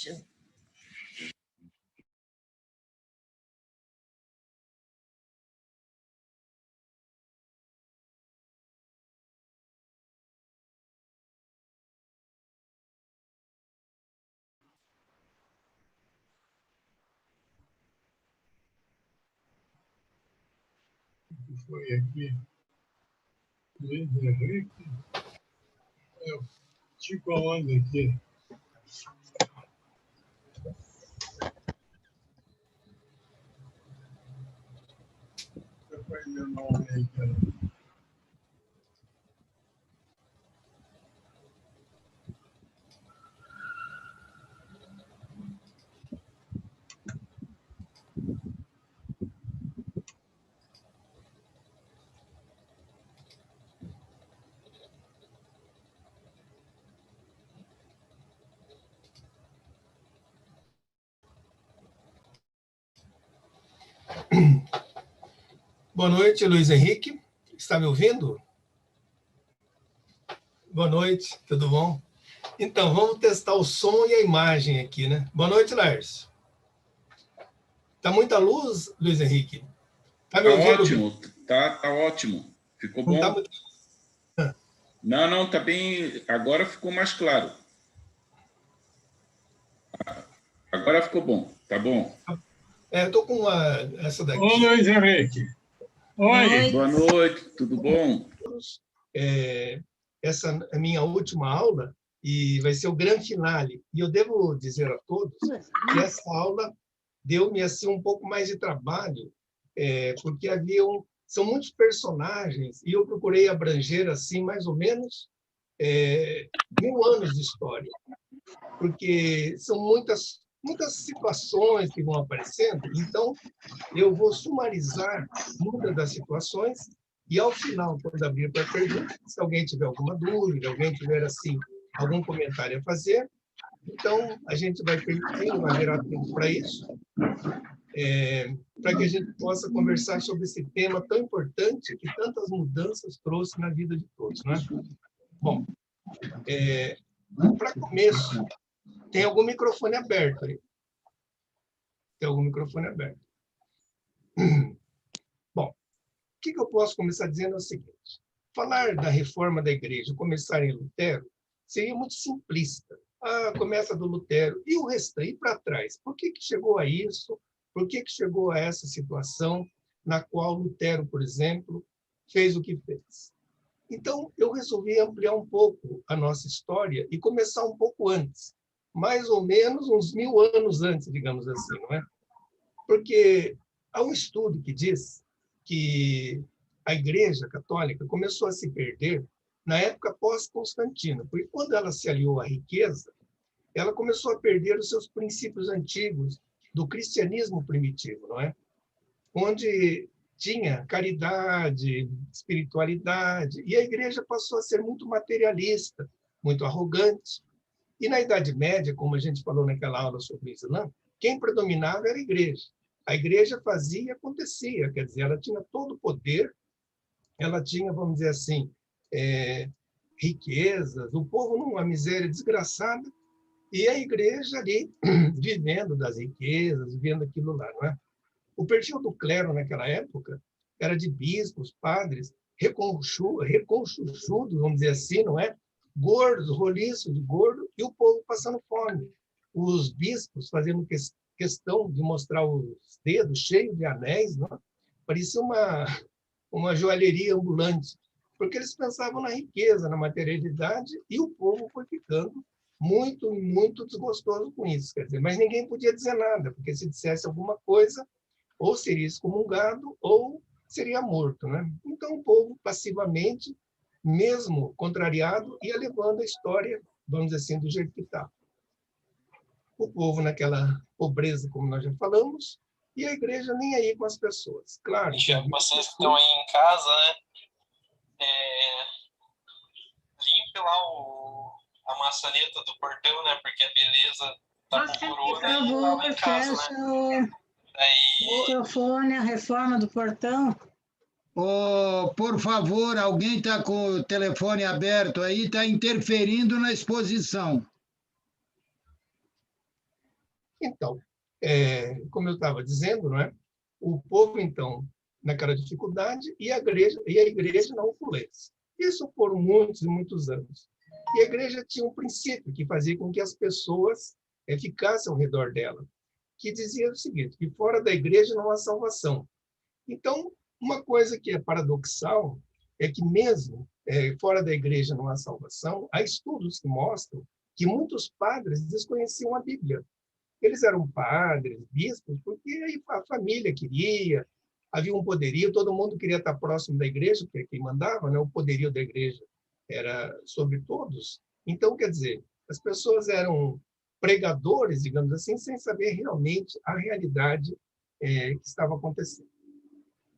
Foi aqui, Luiz Henrique, tipo aonde aqui? Qual foi meu nome aí, cara? Boa noite, Luiz Henrique. Está me ouvindo? Boa noite, tudo bom? Então, vamos testar o som e a imagem aqui, né? Boa noite, Lars. Tá muita luz, Luiz Henrique? Tá me ouvindo? Ótimo, tá ótimo. Ficou bom? Não tá muito... Não, tá bem. Agora ficou mais claro. Agora ficou bom, tá bom. Eu tô com essa daqui. Ô, Luiz Henrique. Oi. Boa noite, tudo bom? Essa é a minha última aula e vai ser o grande finale. E eu devo dizer a todos que essa aula deu-me assim um pouco mais de trabalho, porque são muitos personagens e eu procurei abranger assim mais ou menos 1000 anos de história, porque são muitas situações que vão aparecendo. Então eu vou sumarizar muitas das situações e ao final, quando abrir para perguntas, se alguém tiver alguma dúvida, alguém tiver assim algum comentário a fazer, então a gente vai permitindo, vai gerar tempo para isso, para que a gente possa conversar sobre esse tema tão importante que tantas mudanças trouxe na vida de todos, né? Bom, para começo, tem algum microfone aberto aí? Tem algum microfone aberto? Bom, o que eu posso começar dizendo é o seguinte: falar da reforma da igreja, começar em Lutero, seria muito simplista. Começa do Lutero e o restante para trás. Por que chegou a isso? Por que chegou a essa situação na qual Lutero, por exemplo, fez o que fez? Então, eu resolvi ampliar um pouco a nossa história e começar um pouco antes, mais ou menos uns 1000 anos antes, digamos assim, não é? Porque há um estudo que diz que a Igreja Católica começou a se perder na época pós-Constantina, porque quando ela se aliou à riqueza, ela começou a perder os seus princípios antigos do cristianismo primitivo, não é? Onde tinha caridade, espiritualidade, e a Igreja passou a ser muito materialista, muito arrogante. E na Idade Média, como a gente falou naquela aula sobre o Islã, quem predominava era a Igreja. A Igreja fazia e acontecia, quer dizer, ela tinha todo o poder, ela tinha, vamos dizer assim, riquezas, o povo numa miséria desgraçada, e a Igreja ali, vivendo das riquezas, vivendo aquilo lá, não é? O perfil do clero naquela época era de bispos, padres, reconchuchudos, vamos dizer assim, não é? Gordos, roliços de gordo, e o povo passando fome. Os bispos fazendo questão de mostrar os dedos cheios de anéis, não é? Parecia uma joalheria ambulante, porque eles pensavam na riqueza, na materialidade, e o povo foi ficando muito, muito desgostoso com isso. Quer dizer, mas ninguém podia dizer nada, porque se dissesse alguma coisa, ou seria excomungado, ou seria morto, né? Então, o povo, passivamente, mesmo contrariado, ia levando a história, vamos dizer assim, do jeito que está. O povo naquela pobreza, como nós já falamos, e a igreja nem aí com as pessoas. Claro. Vocês que estão aí em casa, né? Limpe lá a maçaneta do portão, né? Porque a beleza tá com corona e tá lá em casa, né? O microfone, a reforma do portão. Por favor, alguém está com o telefone aberto aí, está interferindo na exposição. Então, como eu estava dizendo, não é? O povo, então, naquela dificuldade, e a igreja na opulência. Isso por muitos e muitos anos. E a igreja tinha um princípio que fazia com que as pessoas ficassem ao redor dela, que dizia o seguinte, que fora da igreja não há salvação. Então, uma coisa que é paradoxal é que mesmo fora da igreja não há salvação, há estudos que mostram que muitos padres desconheciam a Bíblia. Eles eram padres, bispos, porque a família queria, havia um poderio, todo mundo queria estar próximo da igreja, porque quem mandava, né? O poderio da igreja era sobre todos. Então, quer dizer, as pessoas eram pregadores, digamos assim, sem saber realmente a realidade que estava acontecendo.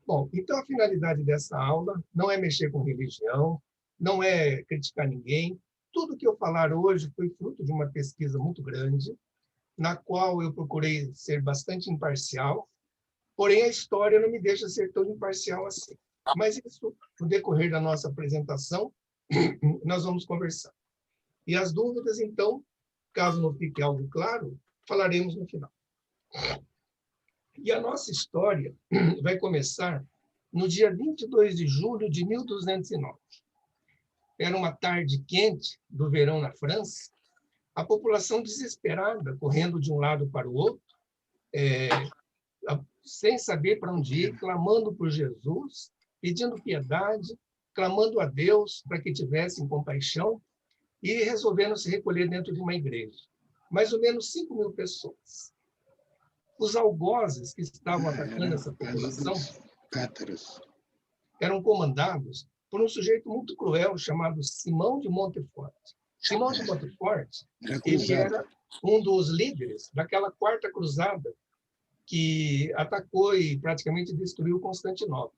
Bom, então a finalidade dessa aula não é mexer com religião, não é criticar ninguém. Tudo que eu falar hoje foi fruto de uma pesquisa muito grande, na qual eu procurei ser bastante imparcial, porém a história não me deixa ser tão imparcial assim. Mas isso, no decorrer da nossa apresentação, nós vamos conversar. E as dúvidas, então, caso não fique algo claro, falaremos no final. E a nossa história vai começar no dia 22 de julho de 1209. Era uma tarde quente do verão na França, a população desesperada, correndo de um lado para o outro, sem saber para onde ir, clamando por Jesus, pedindo piedade, clamando a Deus para que tivessem compaixão e resolveram se recolher dentro de uma igreja. Mais ou menos 5.000 pessoas. Os algozes que estavam atacando essa população eram comandados por um sujeito muito cruel chamado Simão de Montfort. Simão de Montfort, ele era um dos líderes daquela quarta cruzada que atacou e praticamente destruiu Constantinopla.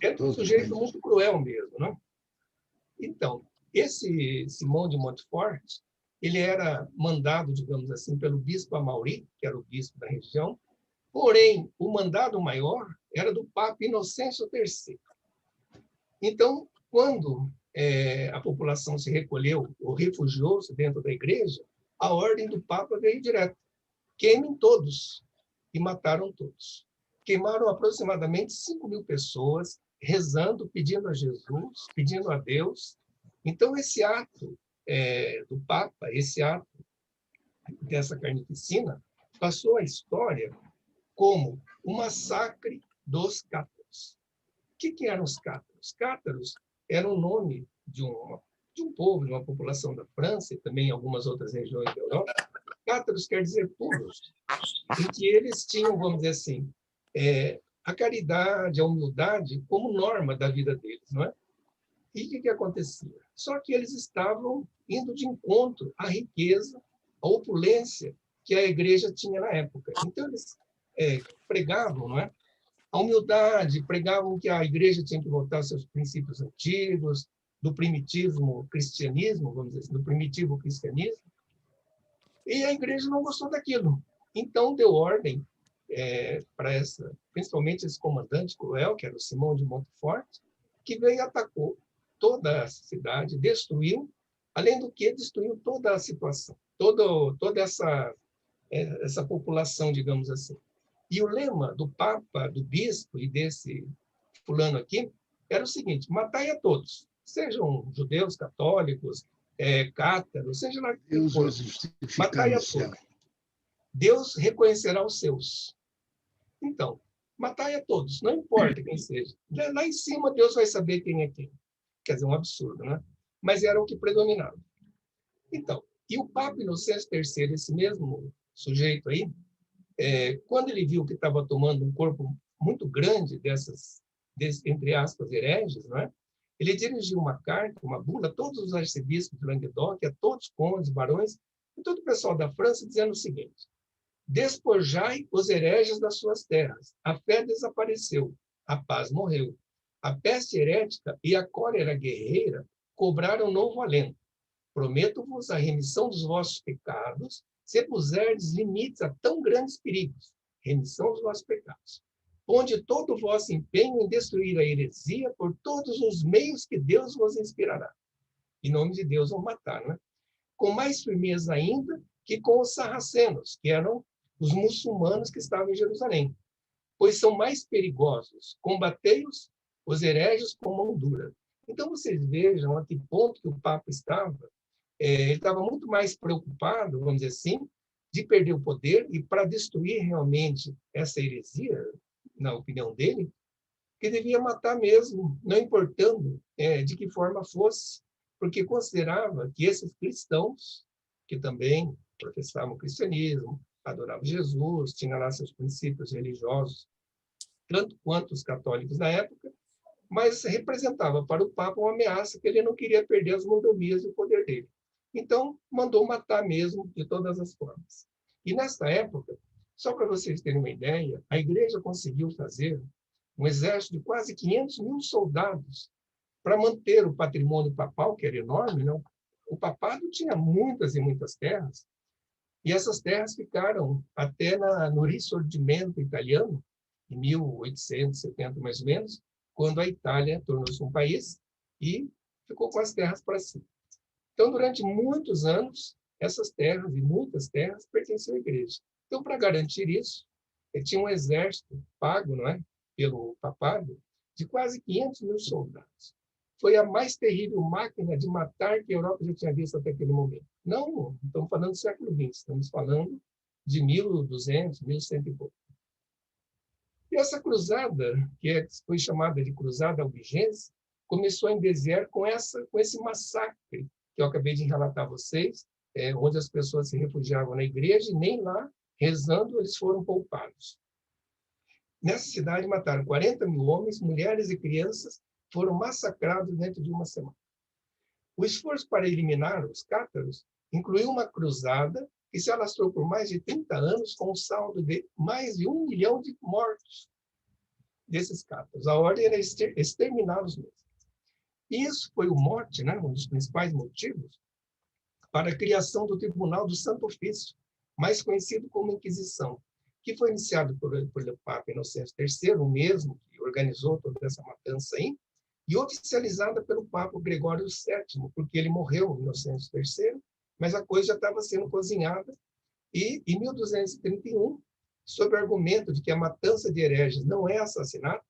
Era um sujeito muito cruel mesmo, né? Então, esse Simão de Montfort, ele era mandado, digamos assim, pelo bispo Amaury, que era o bispo da região, porém, o mandado maior era do Papa Inocêncio III. Então, quando a população se recolheu ou refugiou-se dentro da igreja, a ordem do Papa veio direto. Queimem todos. E mataram todos. Queimaram aproximadamente 5.000 pessoas, rezando, pedindo a Jesus, pedindo a Deus. Então, esse ato do Papa, esse ato dessa carnificina, passou a história como o massacre dos cátaros. O que eram os cátaros? Cátaros era o nome de um povo, de uma população da França e também em algumas outras regiões da Europa. Cátaros quer dizer puros, em que eles tinham, vamos dizer assim, a caridade, a humildade como norma da vida deles, não é? E o que acontecia? Só que eles estavam indo de encontro à riqueza, à opulência que a igreja tinha na época. Então, eles pregavam, não é? A humildade, pregavam que a igreja tinha que voltar aos seus princípios antigos, do primitivo cristianismo, vamos dizer assim, do primitivo cristianismo, e a igreja não gostou daquilo. Então, deu ordem para principalmente esse comandante cruel, que era o Simão de Montfort, que veio e atacou toda a cidade, destruiu, além do que destruiu toda a situação, toda essa população, digamos assim. E o lema do Papa, do bispo e desse fulano aqui era o seguinte: matai a todos, sejam judeus, católicos, cátaros, seja lá quem for, matai a todos. Deus reconhecerá os seus. Então, matai a todos, não importa quem seja. Lá em cima, Deus vai saber quem é quem. Quer dizer, um absurdo, né? Mas era o que predominava. Então, e o Papa Inocêncio III, esse mesmo sujeito aí, quando ele viu que estava tomando um corpo muito grande entre aspas, hereges, não é? Ele dirigiu uma carta, uma bula, a todos os arcebispos de Languedoc, a todos os condes, barões, e todo o pessoal da França, dizendo o seguinte: despojai os hereges das suas terras. A fé desapareceu, a paz morreu. A peste herética e a cólera guerreira cobraram novo alento. Prometo-vos a remissão dos vossos pecados, se puserdes limites a tão grandes perigos. Remissão dos vossos pecados. Ponde todo o vosso empenho em destruir a heresia por todos os meios que Deus vos inspirará. Em nome de Deus vão matar, né? Com mais firmeza ainda, que com os sarracenos, que eram os muçulmanos que estavam em Jerusalém, pois são mais perigosos. Combatei-os, os hereges, com mão dura. Então, vocês vejam a que ponto que o Papa estava. Ele estava muito mais preocupado, vamos dizer assim, de perder o poder e para destruir realmente essa heresia, na opinião dele, que devia matar mesmo, não importando de que forma fosse, porque considerava que esses cristãos, que também professavam o cristianismo, adoravam Jesus, tinham lá seus princípios religiosos, tanto quanto os católicos da época, mas representava para o Papa uma ameaça que ele não queria perder as mordomias e o poder dele. Então, mandou matar mesmo de todas as formas. E nesta época, só para vocês terem uma ideia, a Igreja conseguiu fazer um exército de quase 500 mil soldados para manter o patrimônio papal, que era enorme, não? O papado tinha muitas e muitas terras, e essas terras ficaram até no Risorgimento italiano, em 1870, mais ou menos, quando a Itália tornou-se um país e ficou com as terras para si. Então, durante muitos anos, essas terras, e muitas terras, pertenciam à Igreja. Então, para garantir isso, tinha um exército pago, não é, pelo papado, de quase 500 mil soldados. Foi a mais terrível máquina de matar que a Europa já tinha visto até aquele momento. Não estamos falando do século XX, estamos falando de 1200, 1100 e pouco. E essa cruzada, que foi chamada de Cruzada Albigense, começou em Béziers com esse massacre que eu acabei de relatar a vocês, onde as pessoas se refugiavam na igreja e nem lá, rezando, eles foram poupados. Nessa cidade mataram 40 mil homens, mulheres e crianças, foram massacrados dentro de uma semana. O esforço para eliminar os cátaros incluiu uma cruzada que se alastrou por mais de 30 anos, com um saldo de mais de 1 milhão de mortos desses cátaros. A ordem era exterminá-los mesmo. E isso foi o mote, né, um dos principais motivos, para a criação do Tribunal do Santo Ofício, mais conhecido como Inquisição, que foi iniciado pelo Papa Inocêncio III, o mesmo que organizou toda essa matança aí, e oficializada pelo Papa Gregório VII, porque ele morreu, Inocêncio III, mas a coisa já estava sendo cozinhada, e em 1231, sob o argumento de que a matança de hereges não é assassinato,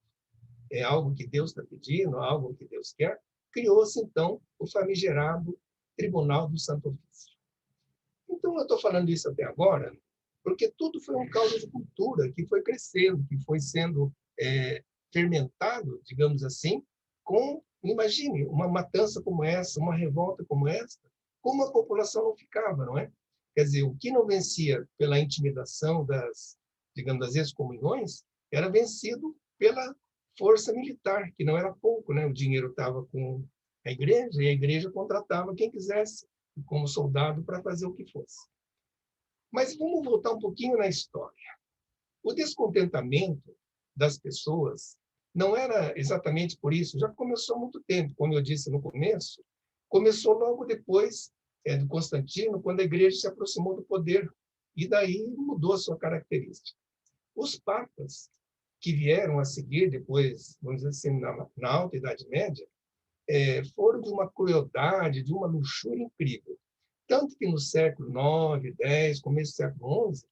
é algo que Deus está pedindo, algo que Deus quer, criou-se, então, o famigerado Tribunal do Santo Ofício. Então, eu estou falando isso até agora, porque tudo foi um caldo de cultura que foi crescendo, que foi sendo fermentado, digamos assim, imagine, uma matança como essa, uma revolta como essa, como a população não ficava, não é? Quer dizer, o que não vencia pela intimidação das excomunhões, era vencido pela força militar, que não era pouco, né? O dinheiro estava com a igreja, e a igreja contratava quem quisesse como soldado para fazer o que fosse. Mas vamos voltar um pouquinho na história. O descontentamento das pessoas não era exatamente por isso, já começou há muito tempo, como eu disse no começo, começou logo depois do Constantino, quando a igreja se aproximou do poder, e daí mudou a sua característica. Os papas que vieram a seguir depois, vamos dizer assim, na Alta Idade Média, foram de uma crueldade, de uma luxúria incrível. Tanto que no século IX, X, começo do século XI,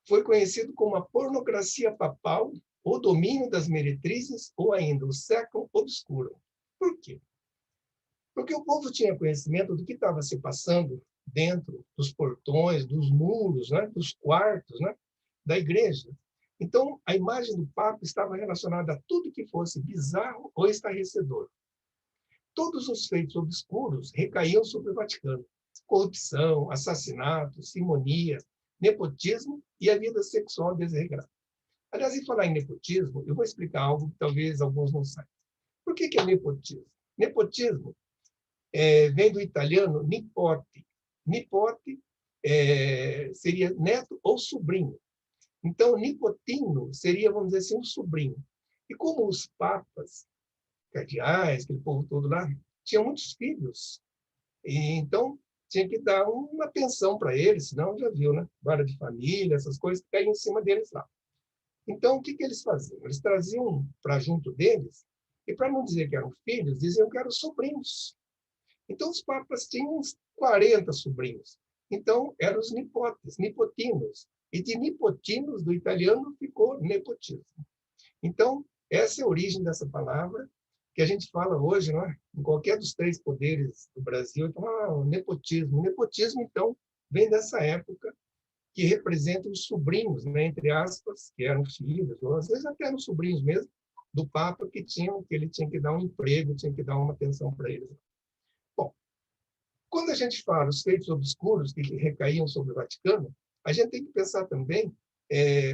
foi conhecido como a pornocracia papal, o domínio das meretrizes, ou ainda o século obscuro. Por quê? Porque o povo tinha conhecimento do que estava se passando dentro dos portões, dos muros, né, dos quartos, né, da igreja. Então, a imagem do Papa estava relacionada a tudo que fosse bizarro ou estarrecedor. Todos os feitos obscuros recaíam sobre o Vaticano. Corrupção, assassinato, simonia, nepotismo e a vida sexual desregrada. Aliás, em falar em nepotismo, eu vou explicar algo que talvez alguns não saibam. Por que é nepotismo? Nepotismo vem do italiano nipote. Nipote seria neto ou sobrinho. Então, nipotino seria, vamos dizer assim, um sobrinho. E como os papas, cardeais, aquele povo todo lá, tinham muitos filhos, e então tinha que dar uma pensão para eles, senão já viu, né? Vara de família, essas coisas que caíam em cima deles lá. Então, o que eles faziam? Eles traziam para junto deles, e para não dizer que eram filhos, diziam que eram sobrinhos. Então, os papas tinham uns 40 sobrinhos. Então, eram os nipotes, nipotinos. E de nipotinos, do italiano, ficou nepotismo. Então, essa é a origem dessa palavra, que a gente fala hoje, não é? Em qualquer dos 3 poderes do Brasil, então, o nepotismo. O nepotismo, então, vem dessa época, que representa os sobrinhos, né, entre aspas, que eram filhos, ou às vezes até eram sobrinhos mesmo, do Papa, que ele tinha que dar um emprego, tinha que dar uma atenção para eles. Bom, quando a gente fala os feitos obscuros que recaíam sobre o Vaticano, a gente tem que pensar também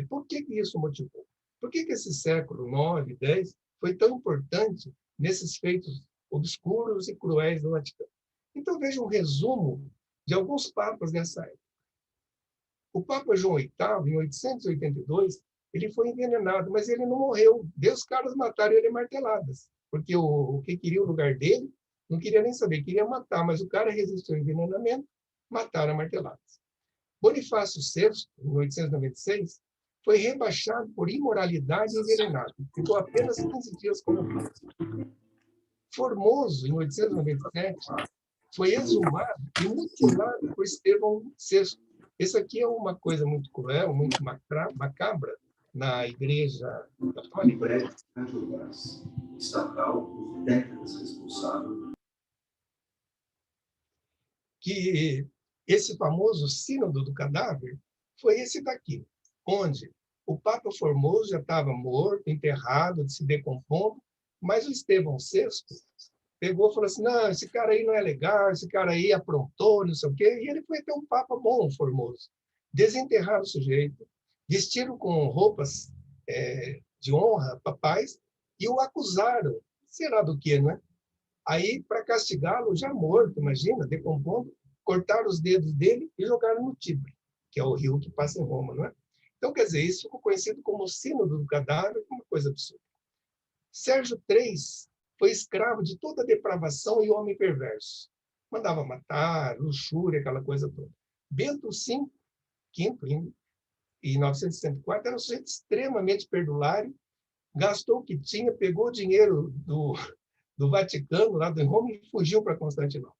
por que isso motivou. Por que esse século IX, X foi tão importante nesses feitos obscuros e cruéis do Vaticano? Então, veja um resumo de alguns papas nessa época. O Papa João VIII, em 882, ele foi envenenado, mas ele não morreu. Os caras mataram ele a marteladas, porque o que queria o lugar dele não queria nem saber, queria matar, mas o cara resistiu ao envenenamento, mataram a marteladas. Bonifácio VI, em 896, foi rebaixado por imoralidade e envenenado. Ficou apenas 15 dias como bispo. Formoso, em 897, foi exumado e mutilado por Estevão VI. Isso aqui é uma coisa muito cruel, muito macabra na Igreja Católica. Estatal, por décadas responsável. Que esse famoso sínodo do cadáver foi esse daqui, onde o Papa Formoso já estava morto, enterrado, se decompondo, mas o Estevão VI pegou e falou assim, não, esse cara aí não é legal, esse cara aí aprontou, não sei o quê, e ele foi até um Papa bom, Formoso. Desenterraram o sujeito, vestiram com roupas de honra, papais, e o acusaram, sei lá do que, não é? Aí, para castigá-lo, já morto, imagina, decompondo, cortaram os dedos dele e jogaram no Tibre, que é o rio que passa em Roma, não é? Então, quer dizer, isso ficou conhecido como o sínodo do cadáver, uma coisa absurda. Sérgio III foi escravo de toda a depravação e homem perverso. Mandava matar, luxúria, aquela coisa toda. Bento V, em 964, era um sujeito extremamente perdulário, gastou o que tinha, pegou o dinheiro do Vaticano, lá de Roma, e fugiu para Constantinopla.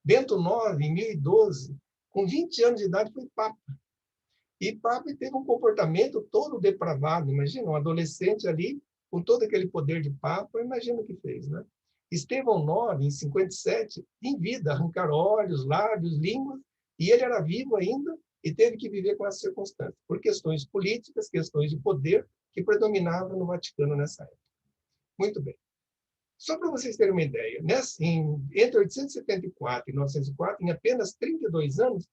Bento IX, em 1012, com 20 anos de idade, foi Papa. E Papa teve um comportamento todo depravado. Imagina, um adolescente ali, com todo aquele poder de Papa, imagina o que fez, né? Estevão IX, em 57, em vida, arrancaram olhos, lábios, línguas, e ele era vivo ainda e teve que viver com essas circunstâncias, por questões políticas, questões de poder, que predominavam no Vaticano nessa época. Muito bem. Só para vocês terem uma ideia, entre 874 e 904, em apenas 32 anos,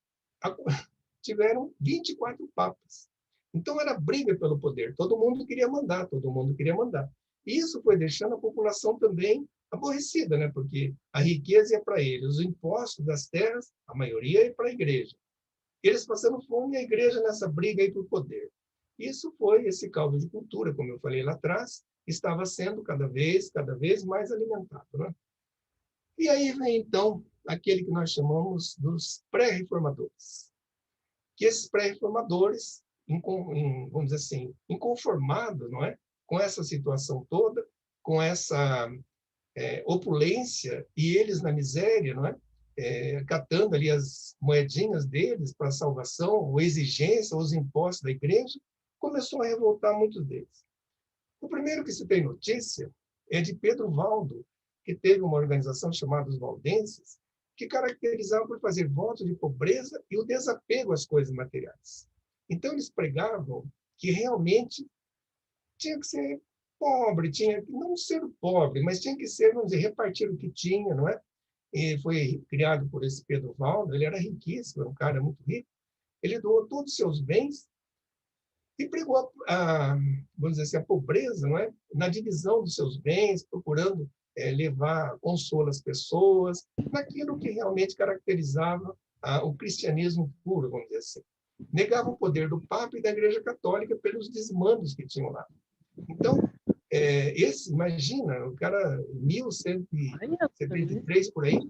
tiveram 24 papas. Então, era briga pelo poder. Todo mundo queria mandar, todo mundo queria mandar. E isso foi deixando a população também aborrecida, né? Porque a riqueza ia para eles, os impostos das terras, a maioria ia para a igreja. Eles passando fome e a igreja nessa briga aí por poder. Isso foi esse caldo de cultura, como eu falei lá atrás, estava sendo cada vez mais alimentado, né? E aí vem, então, aquele que nós chamamos dos pré-reformadores. Que esses pré-reformadores, vamos dizer assim, inconformados, não é? Com essa situação toda, com essa opulência, e eles na miséria, não é? Catando ali as moedinhas deles para salvação, ou exigência, ou os impostos da igreja, começou a revoltar muitos deles. O primeiro que se tem notícia é de Pedro Valdo, que teve uma organização chamada os Valdenses, que caracterizava por fazer votos de pobreza e o desapego às coisas materiais. Então, eles pregavam que realmente tinha que ser pobre, tinha que não ser pobre, mas tinha que ser, vamos dizer, repartir o que tinha, não é? E foi criado por esse Pedro Valdo, ele era riquíssimo, era um cara muito rico, ele doou todos os seus bens e pregou vamos dizer assim, a pobreza, não é? Na divisão dos seus bens, procurando levar consolo às pessoas, naquilo que realmente caracterizava o cristianismo puro, vamos dizer assim. Negava o poder do Papa e da Igreja Católica pelos desmandos que tinham lá. Então, imagina, o cara, em 1173, por aí,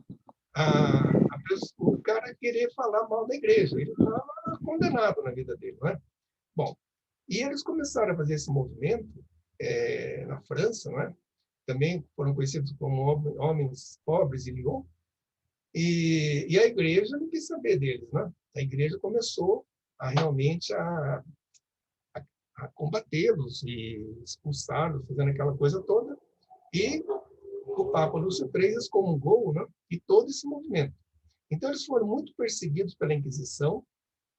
o cara querer falar mal da igreja. Ele estava condenado na vida dele, não é? Bom, e eles começaram a fazer esse movimento na França, não é? Também foram conhecidos como homens pobres e Lyon, E a igreja não quis saber deles, né? A igreja começou a realmente a combatê-los e expulsá-los, fazendo aquela coisa toda. E o Papa Lúcio III excomungou, né? E todo esse movimento. Então, eles foram muito perseguidos pela Inquisição,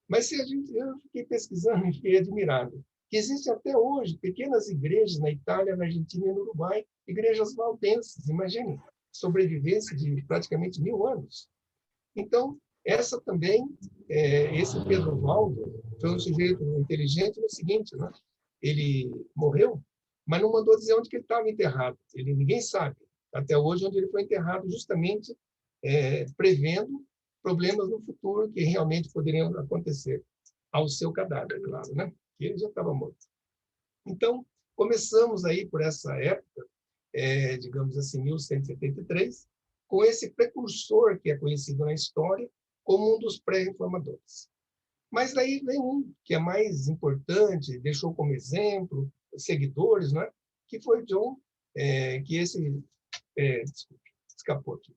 mas eu fiquei pesquisando e fiquei admirado, que existem até hoje pequenas igrejas na Itália, na Argentina e no Uruguai, igrejas valdenses, imaginem, sobrevivência de praticamente 1000 anos. Então, essa também, esse Pedro Valdo foi um sujeito inteligente no seguinte, né? Ele morreu, mas não mandou dizer onde que ele estava enterrado. Ninguém sabe, até hoje, onde ele foi enterrado, justamente prevendo problemas no futuro que realmente poderiam acontecer ao seu cadáver, claro, né? Que ele já estava morto. Então, começamos aí por essa época, digamos assim, 1173, com esse precursor que é conhecido na história como um dos pré-reformadores. Mas daí vem um que é mais importante, deixou como exemplo seguidores, né? Que foi John, desculpe, escapou aqui,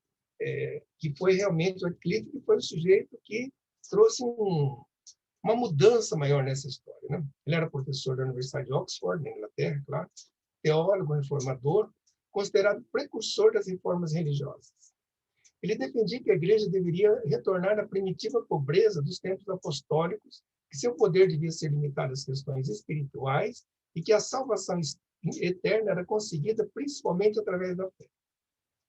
que foi realmente o Wycliffe, que foi o sujeito que trouxe uma mudança maior nessa história, né? Ele era professor da Universidade de Oxford, na Inglaterra, claro, teólogo, reformador, considerado precursor das reformas religiosas. Ele defendia que a igreja deveria retornar à primitiva pobreza dos tempos apostólicos, que seu poder devia ser limitado às questões espirituais e que a salvação eterna era conseguida principalmente através da fé.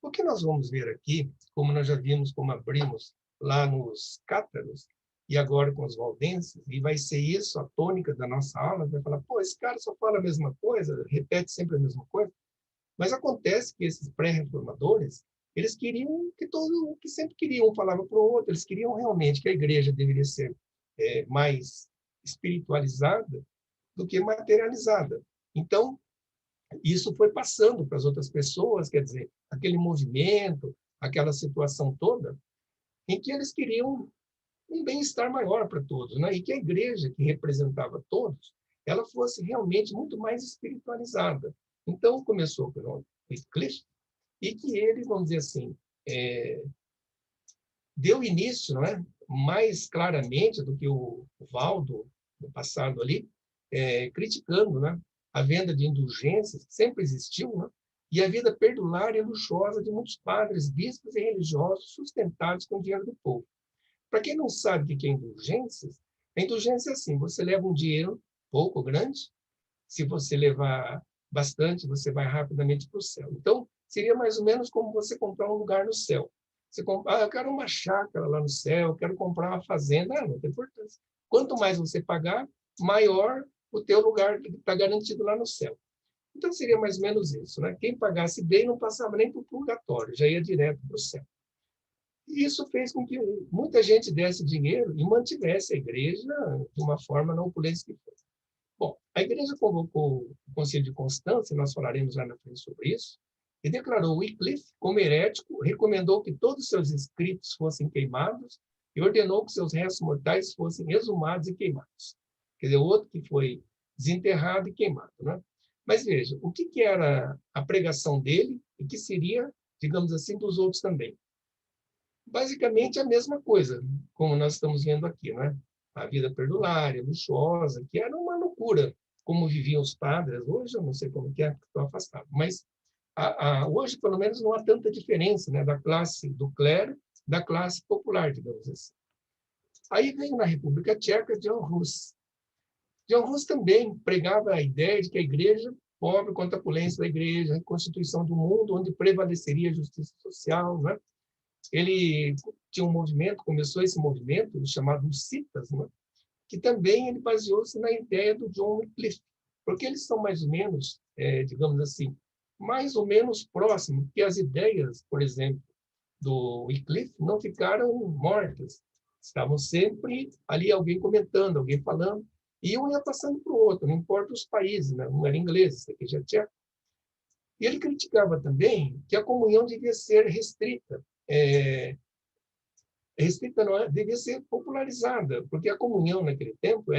O que nós vamos ver aqui, como nós já vimos, como abrimos lá nos cátaros, e agora com os valdenses, e vai ser isso a tônica da nossa aula, vai falar, pô, esse cara só fala a mesma coisa, repete sempre a mesma coisa. Mas acontece que esses pré-reformadores, eles queriam que sempre queriam, um falava para o outro, eles queriam realmente que a igreja deveria ser mais espiritualizada do que materializada. Então, isso foi passando para as outras pessoas, quer dizer, aquele movimento, aquela situação toda, em que eles queriam um bem-estar maior para todos, né? E que a igreja, que representava todos, ela fosse realmente muito mais espiritualizada. Então, começou com o Wycliffe, e que ele, vamos dizer assim, deu início, não é? Mais claramente do que o Valdo, no passado ali, criticando, né? A venda de indulgências, que sempre existiu, né? E a vida perdulária e luxuosa de muitos padres, bispos e religiosos sustentados com o dinheiro do povo. Para quem não sabe o que é indulgências, a indulgência é assim, você leva um dinheiro pouco ou grande, se você levar bastante, você vai rapidamente para o céu. Então, seria mais ou menos como você comprar um lugar no céu. Você compra, eu quero uma chácara lá no céu, quero comprar uma fazenda, não tem importância. Quanto mais você pagar, maior o teu lugar está garantido lá no céu. Então, seria mais ou menos isso, né? Quem pagasse bem não passava nem para o purgatório, já ia direto para o céu. E isso fez com que muita gente desse dinheiro e mantivesse a igreja de uma forma não opulência que foi. Bom, a igreja convocou o Concílio de Constância, nós falaremos lá na frente sobre isso, e declarou Wycliffe como herético, recomendou que todos os seus escritos fossem queimados e ordenou que seus restos mortais fossem exumados e queimados. Quer dizer, o outro que foi desenterrado e queimado, né? Mas veja, o que era a pregação dele e que seria, digamos assim, dos outros também? Basicamente a mesma coisa, como nós estamos vendo aqui, né? A vida perdulária, luxuosa, que era uma loucura, como viviam os padres. Hoje eu não sei como que é, estou afastado, mas hoje, pelo menos, não há tanta diferença, né, da classe do clero, da classe popular, digamos assim. Aí veio na República Tcheca Jan Hus. Jan Hus também pregava a ideia de que a igreja, pobre contra a opulência da igreja, a constituição do mundo onde prevaleceria a justiça social, né? Ele tinha um movimento, começou esse movimento chamado Hussitas, né? Que também ele baseou-se na ideia do John Wycliffe, porque eles são mais ou menos, digamos assim, mais ou menos próximos, que as ideias, por exemplo, do Wycliffe não ficaram mortas, estavam sempre ali alguém comentando, alguém falando, e um ia passando para o outro, não importa os países, né? Um era inglês, esse aqui já tinha. E ele criticava também que a comunhão devia ser restrita, devia ser popularizada, porque a comunhão naquele tempo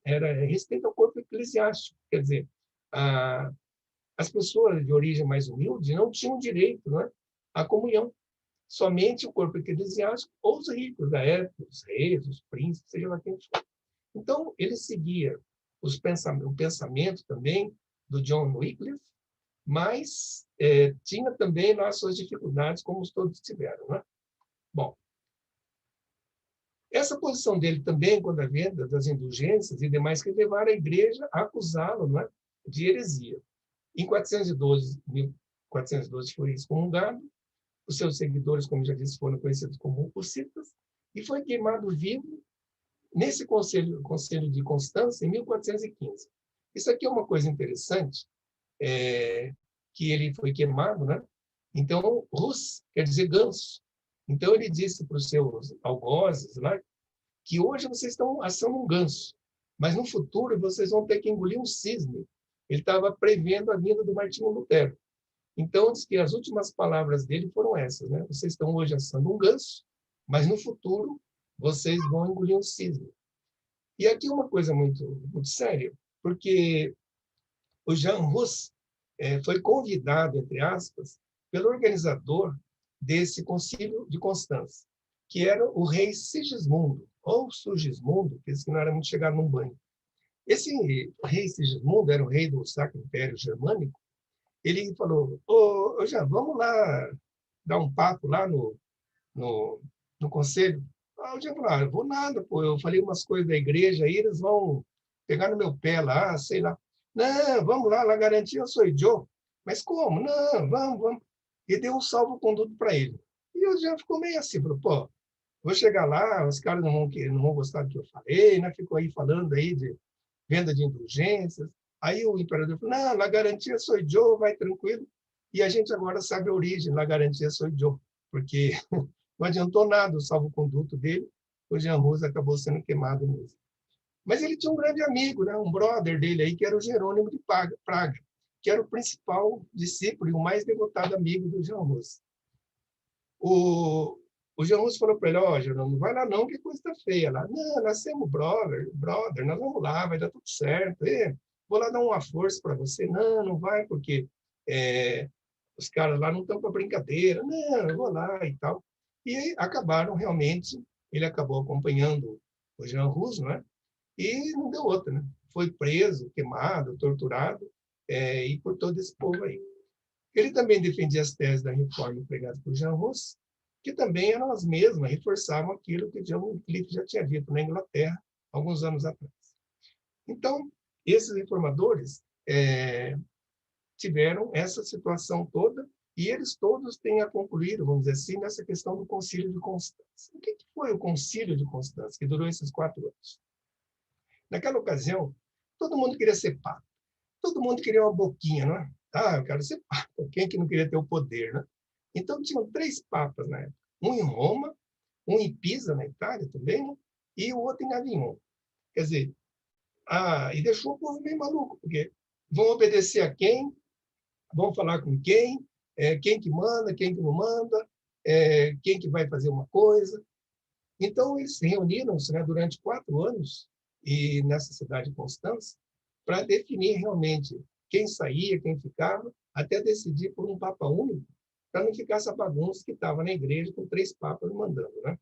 era restrita ao corpo eclesiástico, quer dizer, as pessoas de origem mais humilde não tinham direito, né, à comunhão. somente o corpo eclesiástico ou os ricos da época, os reis, os príncipes, seja lá quem for. Então, ele seguia o pensamento também do John Wycliffe, mas tinha também lá suas dificuldades, como todos tiveram, né? Bom, essa posição dele também, quando a venda das indulgências e demais, que levaram a igreja a acusá-lo, né, de heresia. Em 1412 foi excomungado, os seus seguidores, como já disse, foram conhecidos como hussitas, e foi queimado vivo nesse conselho de Constância, em 1415. Isso aqui é uma coisa interessante, que ele foi queimado, né? Então, Rus quer dizer ganso. Então, ele disse para os seus algozes lá, que hoje vocês estão assando um ganso, mas no futuro vocês vão ter que engolir um cisne. Ele estava prevendo a vinda do Martinho Lutero. Então, diz que as últimas palavras dele foram essas, né? Vocês estão hoje assando um ganso, mas no futuro vocês vão engolir um cisne. E aqui uma coisa muito, muito séria, porque o Jean Hus foi convidado, entre aspas, pelo organizador desse concílio de Constância, que era o rei Sigismundo, ou Sugismundo, que não era muito chegado num banho. Esse rei Sigismundo era o rei do Sacro Império Germânico. Ele falou, já vamos lá dar um papo lá no conselho. O Jean falou, eu vou nada, pô, eu falei umas coisas da igreja, aí eles vão pegar no meu pé lá, sei lá. Não, vamos lá, la garantia sou eu. Mas como? Não, vamos. E deu um salvo-conduto para ele. E o Jean ficou meio assim, falou, pô, vou chegar lá, os caras não vão gostar do que eu falei, né? Ficou aí falando aí de venda de indulgências. Aí o imperador falou, não, la garantia sou eu, vai tranquilo. E a gente agora sabe a origem, la garantia sou eu, porque não adiantou nada o salvo-conduto dele, o Jean Hus acabou sendo queimado mesmo. Mas ele tinha um grande amigo, né? Um brother dele aí, que era o Jerônimo de Praga, que era o principal discípulo e o mais devotado amigo do Jean Hus. O Jean Hus falou para ele, Jerônimo, não vai lá não, que coisa está feia lá. Não, nós somos brother, nós vamos lá, vai dar tudo certo. Vou lá dar uma força para você. Não vai, porque os caras lá não estão para brincadeira. Não, eu vou lá e tal. E aí acabaram realmente, ele acabou acompanhando o Jean Hus, não é? E não deu outra, né? Foi preso, queimado, torturado, e por todo esse povo aí. Ele também defendia as teses da reforma pregadas por Jean Hus, que também eram as mesmas, reforçavam aquilo que John Wycliffe já tinha dito na Inglaterra, alguns anos atrás. Então, esses reformadores tiveram essa situação toda, e eles todos têm a concluir, vamos dizer assim, nessa questão do Concílio de Constância. O que foi o Concílio de Constância, que durou esses 4 anos? Naquela ocasião, todo mundo queria ser papa. Todo mundo queria uma boquinha, não é? Eu quero ser papa. Quem que não queria ter o poder, né? Então, tinham 3 papas na época. Um em Roma, um em Pisa, na Itália também, né? E o outro em Avignon. Quer dizer, e deixou o povo meio maluco, porque vão obedecer a quem, vão falar com quem que manda, quem que não manda, quem que vai fazer uma coisa. Então, eles reuniram-se, né, durante 4 anos, e nessa cidade de Constância, para definir realmente quem saía, quem ficava, até decidir por um papa único, para não ficar essa bagunça que estava na igreja com 3 papas mandando, né?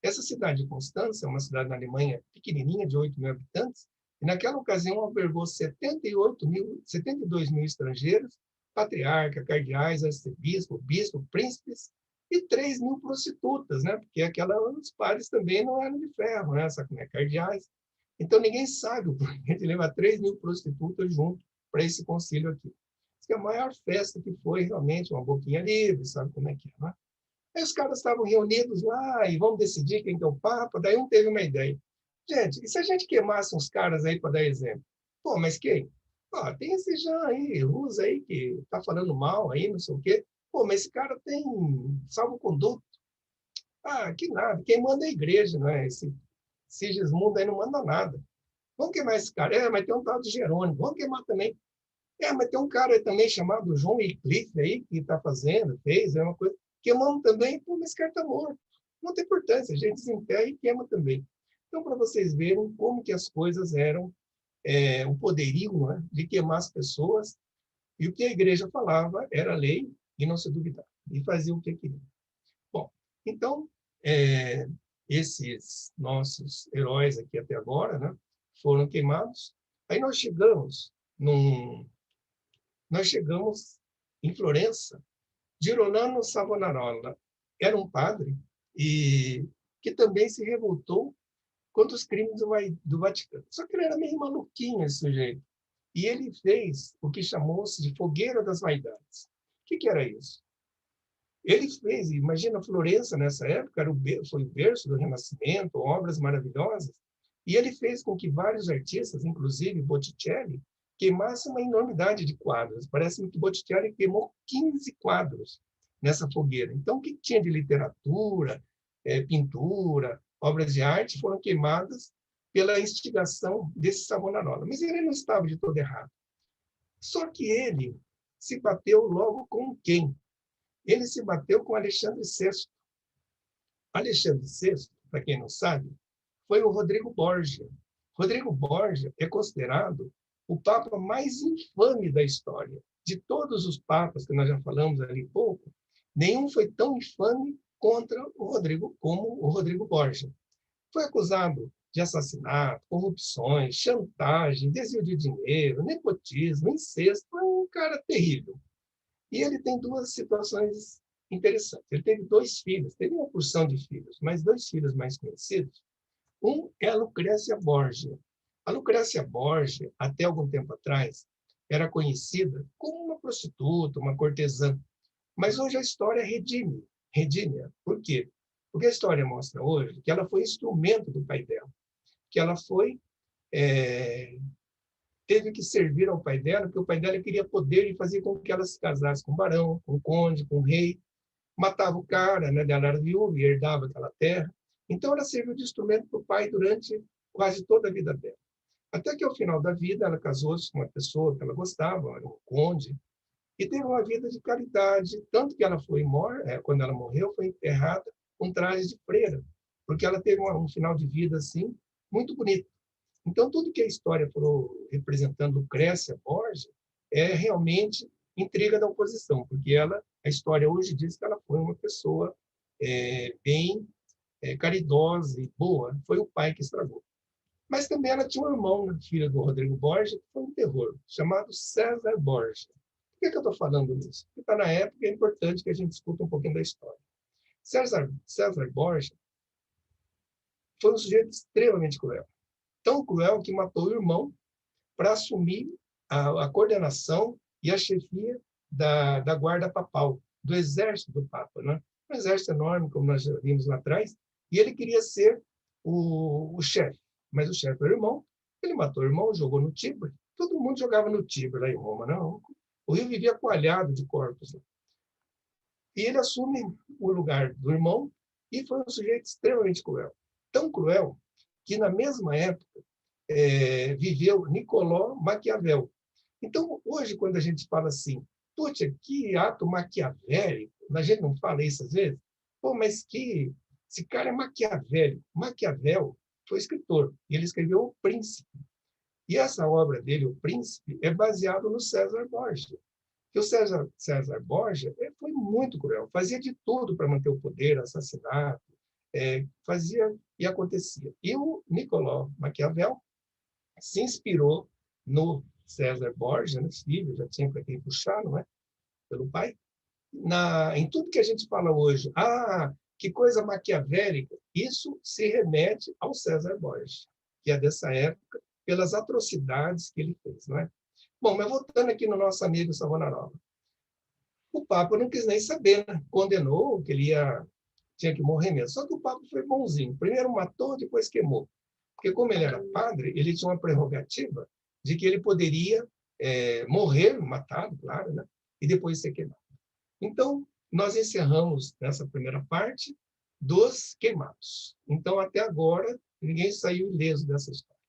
Essa cidade de Constância é uma cidade na Alemanha pequenininha, de 8 mil habitantes, e naquela ocasião albergou 72 mil estrangeiros, patriarca, cardeais, arcebispo, bispo, príncipes, e 3 mil prostitutas, né? Porque os pares também não eram de ferro, né? Sabe como é? Cardeais. Então, ninguém sabe o porquê de levar 3 mil prostitutas junto para esse concílio aqui. Diz que a maior festa que foi realmente uma boquinha livre, sabe como é que é, né? Aí os caras estavam reunidos lá e vamos decidir quem que é o Papa. Daí um teve uma ideia. Gente, e se a gente queimasse uns caras aí para dar exemplo? Pô, mas quem? Tem esse Jean aí, Hus aí, que está falando mal aí, não sei o quê. Pô, mas esse cara tem salvo-conduto. Que nada. Quem manda é a igreja, não é? Esse Sigismundo aí não manda nada. Vamos queimar esse cara. Mas tem um tal de Jerônimo. Vamos queimar também. Mas tem um cara aí também chamado John Wycliffe aí, que está fez, uma coisa. Queimamos também. Pô, mas esse cara está morto. Não tem importância. A gente desenterra e queima também. Então, para vocês verem como que as coisas eram, o poderio, né, de queimar as pessoas, e o que a igreja falava era lei e não se duvidava. E fazia o que queria. Bom, Então, esses nossos heróis aqui até agora, né, foram queimados. Aí nós chegamos em Florença. Girolamo Savonarola era um padre e que também se revoltou contra os crimes do Vaticano. Só que ele era meio maluquinho, esse sujeito. E ele fez o que chamou-se de Fogueira das Vaidades. O que era isso? Ele fez, imagina Florença nessa época, foi o berço do Renascimento, obras maravilhosas, e ele fez com que vários artistas, inclusive Botticelli, queimassem uma enormidade de quadros. Parece-me que Botticelli queimou 15 quadros nessa fogueira. Então, o que tinha de literatura, pintura, obras de arte foram queimadas pela instigação desse Savonarola. Mas ele não estava de todo errado. Só que ele se bateu logo com quem? Ele se bateu com Alexandre VI. Alexandre VI, para quem não sabe, foi o Rodrigo Borgia. Rodrigo Borgia é considerado o papa mais infame da história. De todos os papas que nós já falamos ali pouco, nenhum foi tão infame contra o Rodrigo como o Rodrigo Borgia. Foi acusado de assassinato, corrupções, chantagem, desvio de dinheiro, nepotismo, incesto. É um cara terrível. E ele tem duas situações interessantes. Ele teve 2 filhos, teve uma porção de filhos, mas 2 filhos mais conhecidos. Um é a Lucrécia Borgia. A Lucrécia Borgia, até algum tempo atrás, era conhecida como uma prostituta, uma cortesã. Mas hoje a história redime-a. Por quê? Porque a história mostra hoje que ela foi instrumento do pai dela, que ela teve que servir ao pai dela, porque o pai dela queria poder e fazia com que ela se casasse com o barão, com o conde, com o rei, matava o cara, né? Ela era viúva e herdava aquela terra. Então, ela serviu de instrumento para o pai durante quase toda a vida dela. Até que, ao final da vida, ela casou-se com uma pessoa que ela gostava, era um conde, e teve uma vida de caridade, tanto que ela foi quando ela morreu, foi enterrada com trajes de freira, porque ela teve um final de vida assim muito bonito. Então, tudo que a história falou representando Lucrécia Borgia é realmente intriga da oposição, porque a história hoje diz que ela foi uma pessoa bem caridosa e boa, foi o pai que estragou. Mas também ela tinha um irmão, filho do Rodrigo Borgia, que foi um terror, chamado César Borgia. Por que eu estou falando nisso? Porque está na época e é importante que a gente escute um pouquinho da história. César Borgia foi um sujeito extremamente cruel. Tão cruel que matou o irmão para assumir a coordenação e a chefia da guarda papal, do exército do Papa, né? Um exército enorme, como nós já vimos lá atrás, e ele queria ser o chefe, mas o chefe era o irmão. Ele matou o irmão, jogou no Tibre. Todo mundo jogava no Tibre lá em Roma, não? O rio vivia coalhado de corpos. E ele assume o lugar do irmão e foi um sujeito extremamente cruel. Tão cruel que, na mesma época, viveu Niccolò Maquiavel. Então, hoje, quando a gente fala assim, putz, que ato maquiavélico, a gente não fala isso às vezes? Pô, mas esse cara é maquiavélico. Maquiavel foi escritor, e ele escreveu O Príncipe. E essa obra dele, O Príncipe, é baseado no César Borgia. E o César Borgia foi muito cruel, fazia de tudo para manter o poder, assassinato, fazia e acontecia. E o Niccolò Maquiavel se inspirou no César Borgia, no filho, já tinha para quem puxar, não é? Pelo pai. Em tudo que a gente fala hoje, que coisa maquiavélica, isso se remete ao César Borgia, que é dessa época, pelas atrocidades que ele fez, não é? Bom, mas voltando aqui no nosso amigo Savonarola. O Papa não quis nem saber, né? Condenou que ele tinha que morrer mesmo. Só que o Papa foi bonzinho. Primeiro matou, depois queimou. Porque como ele era padre, ele tinha uma prerrogativa de que ele poderia morrer, matado, claro, né? E depois ser queimado. Então, nós encerramos nessa primeira parte dos queimados. Então, até agora, ninguém saiu ileso dessa história.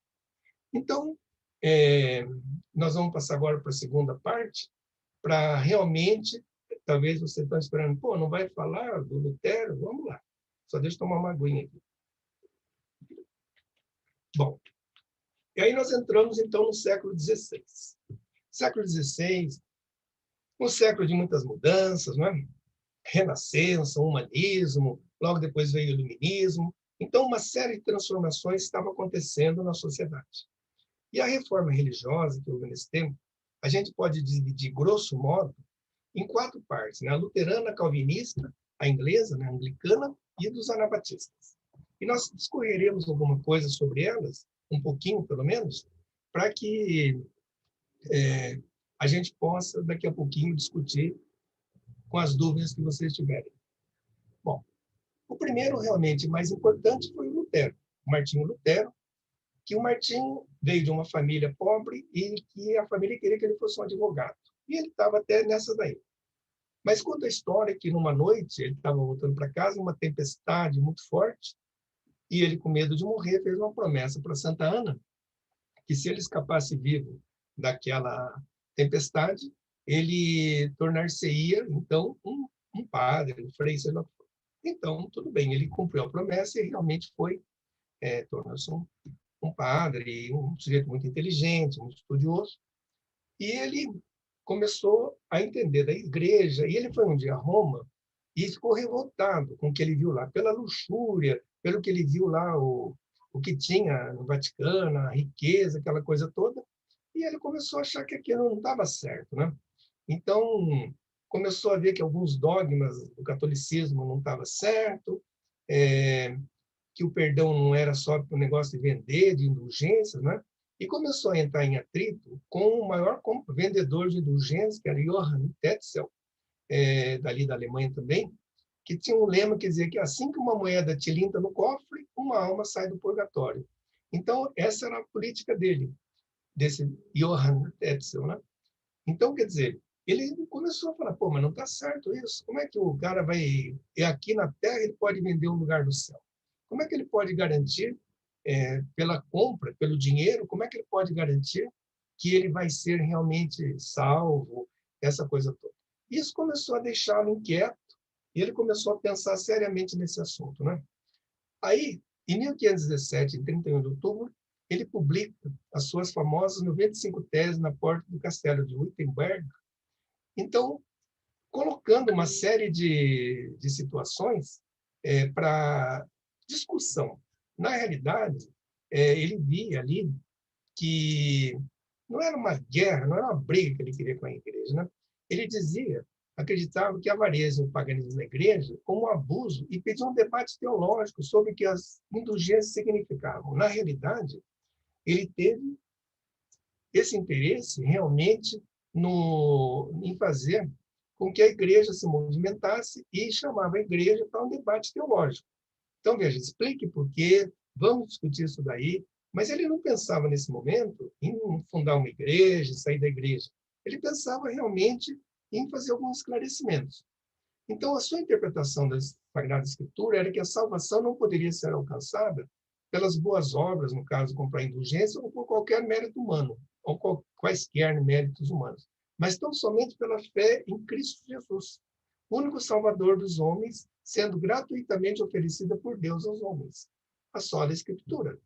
Então, nós vamos passar agora para a segunda parte, para realmente, talvez você está esperando, pô, não vai falar do Lutero? Vamos lá. Só deixa eu tomar uma aguinha aqui. Bom, e aí nós entramos, então, no século XVI. Século XVI, um século de muitas mudanças, não é? Renascença, humanismo, logo depois veio o iluminismo. Então, uma série de transformações estava acontecendo na sociedade. E a reforma religiosa que houve nesse tempo, a gente pode dividir, grosso modo, em 4 partes, né? A luterana, a calvinista, a inglesa, né? A anglicana e dos anabatistas. E nós discorreremos alguma coisa sobre elas, um pouquinho pelo menos, para que a gente possa, daqui a pouquinho, discutir com as dúvidas que vocês tiverem. Bom, o primeiro, realmente, mais importante foi o Lutero, o Martinho Lutero, que o Martinho veio de uma família pobre e que a família queria que ele fosse um advogado. E ele estava até nessa daí. Mas conta a história que, numa noite, ele estava voltando para casa, uma tempestade muito forte, e ele, com medo de morrer, fez uma promessa para Santa Ana, que se ele escapasse vivo daquela tempestade, ele tornar-se-ia, então, um padre, um frei, sei lá. Então, tudo bem, ele cumpriu a promessa e realmente foi, tornou-se um padre, um sujeito muito inteligente, muito estudioso. E ele começou a entender da igreja, e ele foi um dia a Roma e ficou revoltado com o que ele viu lá, pela luxúria, pelo que ele viu lá, o que tinha no Vaticano, a riqueza, aquela coisa toda, e ele começou a achar que aquilo não estava certo, né? Então, começou a ver que alguns dogmas do catolicismo não estavam certo, que o perdão não era só o negócio de vender, de indulgências, né? E começou a entrar em atrito com o maior vendedor de indulgências, que era Johann Tetzel, dali da Alemanha também, que tinha um lema que dizia que assim que uma moeda tilinta no cofre, uma alma sai do purgatório. Então, essa era a política dele, desse Johann Tetzel, né? Então, quer dizer, ele começou a falar, pô, mas não está certo isso. Como é que o cara vai... aqui na Terra ele pode vender um lugar no céu? Como é que ele pode garantir, pela compra, pelo dinheiro, como é que ele pode garantir que ele vai ser realmente salvo, essa coisa toda? Isso começou a deixá-lo inquieto e ele começou a pensar seriamente nesse assunto, né? Aí, em 1517, em 31 de outubro, ele publica as suas famosas 95 teses na porta do castelo de Wittenberg. Então, colocando uma série de situações para discussão. Na realidade, ele via ali que não era uma guerra, não era uma briga que ele queria com a igreja, né? Ele dizia, acreditava que a avareza e o paganismo na igreja como um abuso e pedia um debate teológico sobre o que as indulgências significavam. Na realidade, ele teve esse interesse realmente em fazer com que a igreja se movimentasse e chamava a igreja para um debate teológico. Então, veja, explique por quê, vamos discutir isso daí, mas ele não pensava nesse momento em fundar uma igreja, sair da igreja. Ele pensava realmente em fazer alguns esclarecimentos. Então, a sua interpretação da Sagrada Escritura era que a salvação não poderia ser alcançada pelas boas obras, no caso, comprar indulgência, ou por qualquer mérito humano, ou quaisquer méritos humanos, mas tão somente pela fé em Cristo Jesus, único Salvador dos homens, sendo gratuitamente oferecida por Deus aos homens. A sola Escritura.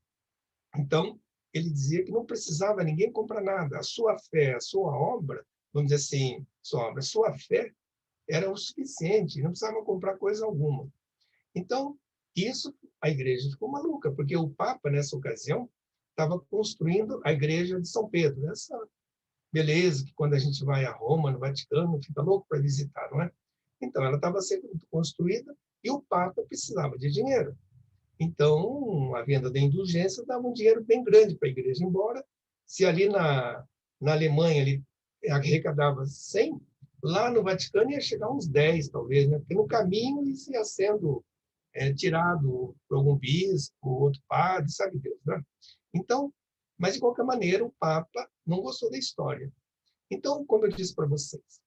Então, ele dizia que não precisava ninguém comprar nada. A sua fé, a sua obra, vamos dizer assim, a sua fé era o suficiente, não precisava comprar coisa alguma. Então, isso, a igreja ficou maluca, porque o Papa, nessa ocasião, estava construindo a igreja de São Pedro. Essa beleza que quando a gente vai a Roma, no Vaticano, fica louco para visitar, não é? Então, ela estava sendo construída e o Papa precisava de dinheiro. Então, a venda da indulgência dava um dinheiro bem grande para a igreja, embora se ali na Alemanha ele arrecadava 100, lá no Vaticano ia chegar uns 10, talvez, né? Porque no caminho isso ia sendo tirado por algum bispo, outro padre, sabe Deus, né? Então, mas de qualquer maneira, o Papa não gostou da história. Então, como eu disse para vocês,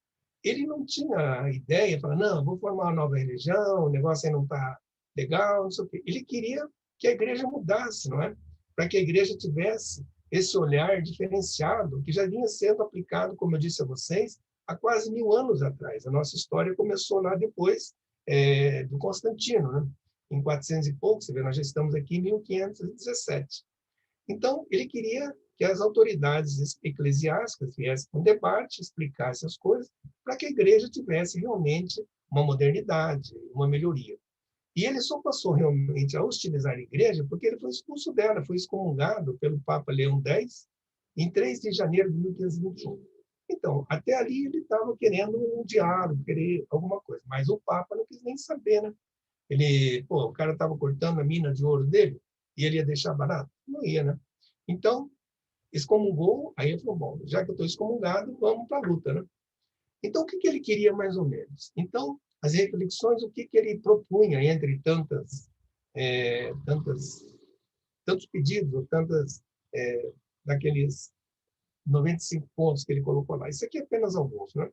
ele não tinha ideia, falar, não, vou formar uma nova religião, o negócio aí não está legal, não sei o quê. Ele queria que a igreja mudasse, não é? Para que a igreja tivesse esse olhar diferenciado que já vinha sendo aplicado, como eu disse a vocês, há quase 1000 anos atrás. A nossa história começou lá depois do Constantino, né? Em 400 e pouco, você vê, nós já estamos aqui em 1517. Então, ele queria que as autoridades eclesiásticas viessem com debate, explicassem as coisas, para que a igreja tivesse realmente uma modernidade, uma melhoria. E ele só passou realmente a hostilizar a igreja porque ele foi expulso dela, foi excomungado pelo Papa Leão X em 3 de janeiro de 1521. Então, até ali ele estava querendo um diálogo, querer alguma coisa, mas o Papa não quis nem saber, né? O cara estava cortando a mina de ouro dele e ele ia deixar barato? Não ia, né? Então, excomungou, aí ele falou, bom, já que eu estou excomungado, vamos para a luta, né? Então, o que ele queria mais ou menos? Então, as reflexões, o que ele propunha entre tantos pedidos, ou daqueles 95 pontos que ele colocou lá. Isso aqui é apenas alguns, né?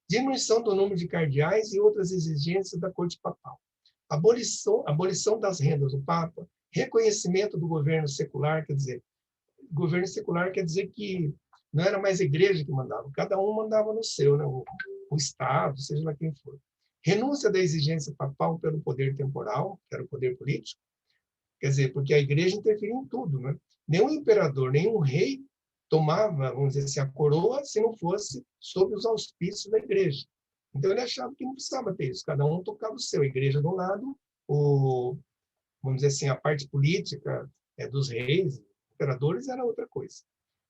Diminuição do número de cardeais e outras exigências da corte papal. Abolição das rendas do Papa, reconhecimento do governo secular, quer dizer que não era mais a igreja que mandava, cada um mandava no seu, né? O Estado, seja lá quem for. Renúncia da exigência papal pelo poder temporal, que era o poder político, quer dizer, porque a igreja interferia em tudo, né? Nenhum imperador, nenhum rei tomava, vamos dizer assim, a coroa se não fosse sob os auspícios da igreja. Então ele achava que não precisava ter isso, cada um tocava o seu, a igreja de um lado, vamos dizer assim, a parte política dos reis, imperadores, era outra coisa.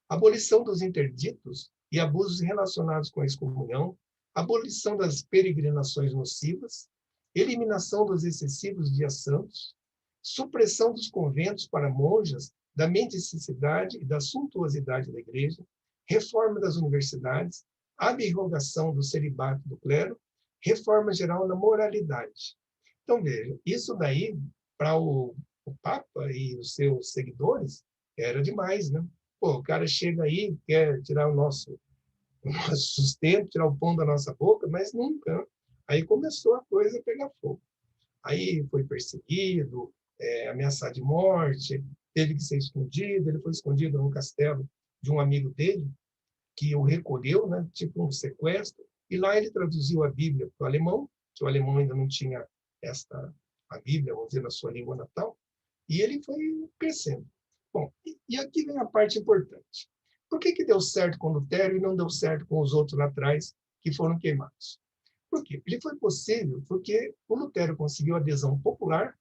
Abolição dos interditos e abusos relacionados com a excomunhão, abolição das peregrinações nocivas, eliminação dos excessivos dias santos, supressão dos conventos para monjas, da mendicidade e da suntuosidade da igreja, reforma das universidades, abrogação do celibato do clero, reforma geral na moralidade. Então, veja, isso daí, para o Papa e os seus seguidores, era demais, né? O cara chega aí, quer tirar o nosso sustento, tirar o pão da nossa boca, mas nunca. Né? Aí começou a coisa a pegar fogo. Aí foi perseguido, ameaçado de morte, teve que ser escondido, ele foi escondido no castelo de um amigo dele, que o recolheu, né, tipo um sequestro, e lá ele traduziu a Bíblia para o alemão, que o alemão ainda não tinha a Bíblia, vamos dizer, na sua língua natal, e ele foi crescendo. Bom, e aqui vem a parte importante. Por que deu certo com Lutero e não deu certo com os outros lá atrás que foram queimados? Por quê? Ele foi possível porque o Lutero conseguiu adesão popular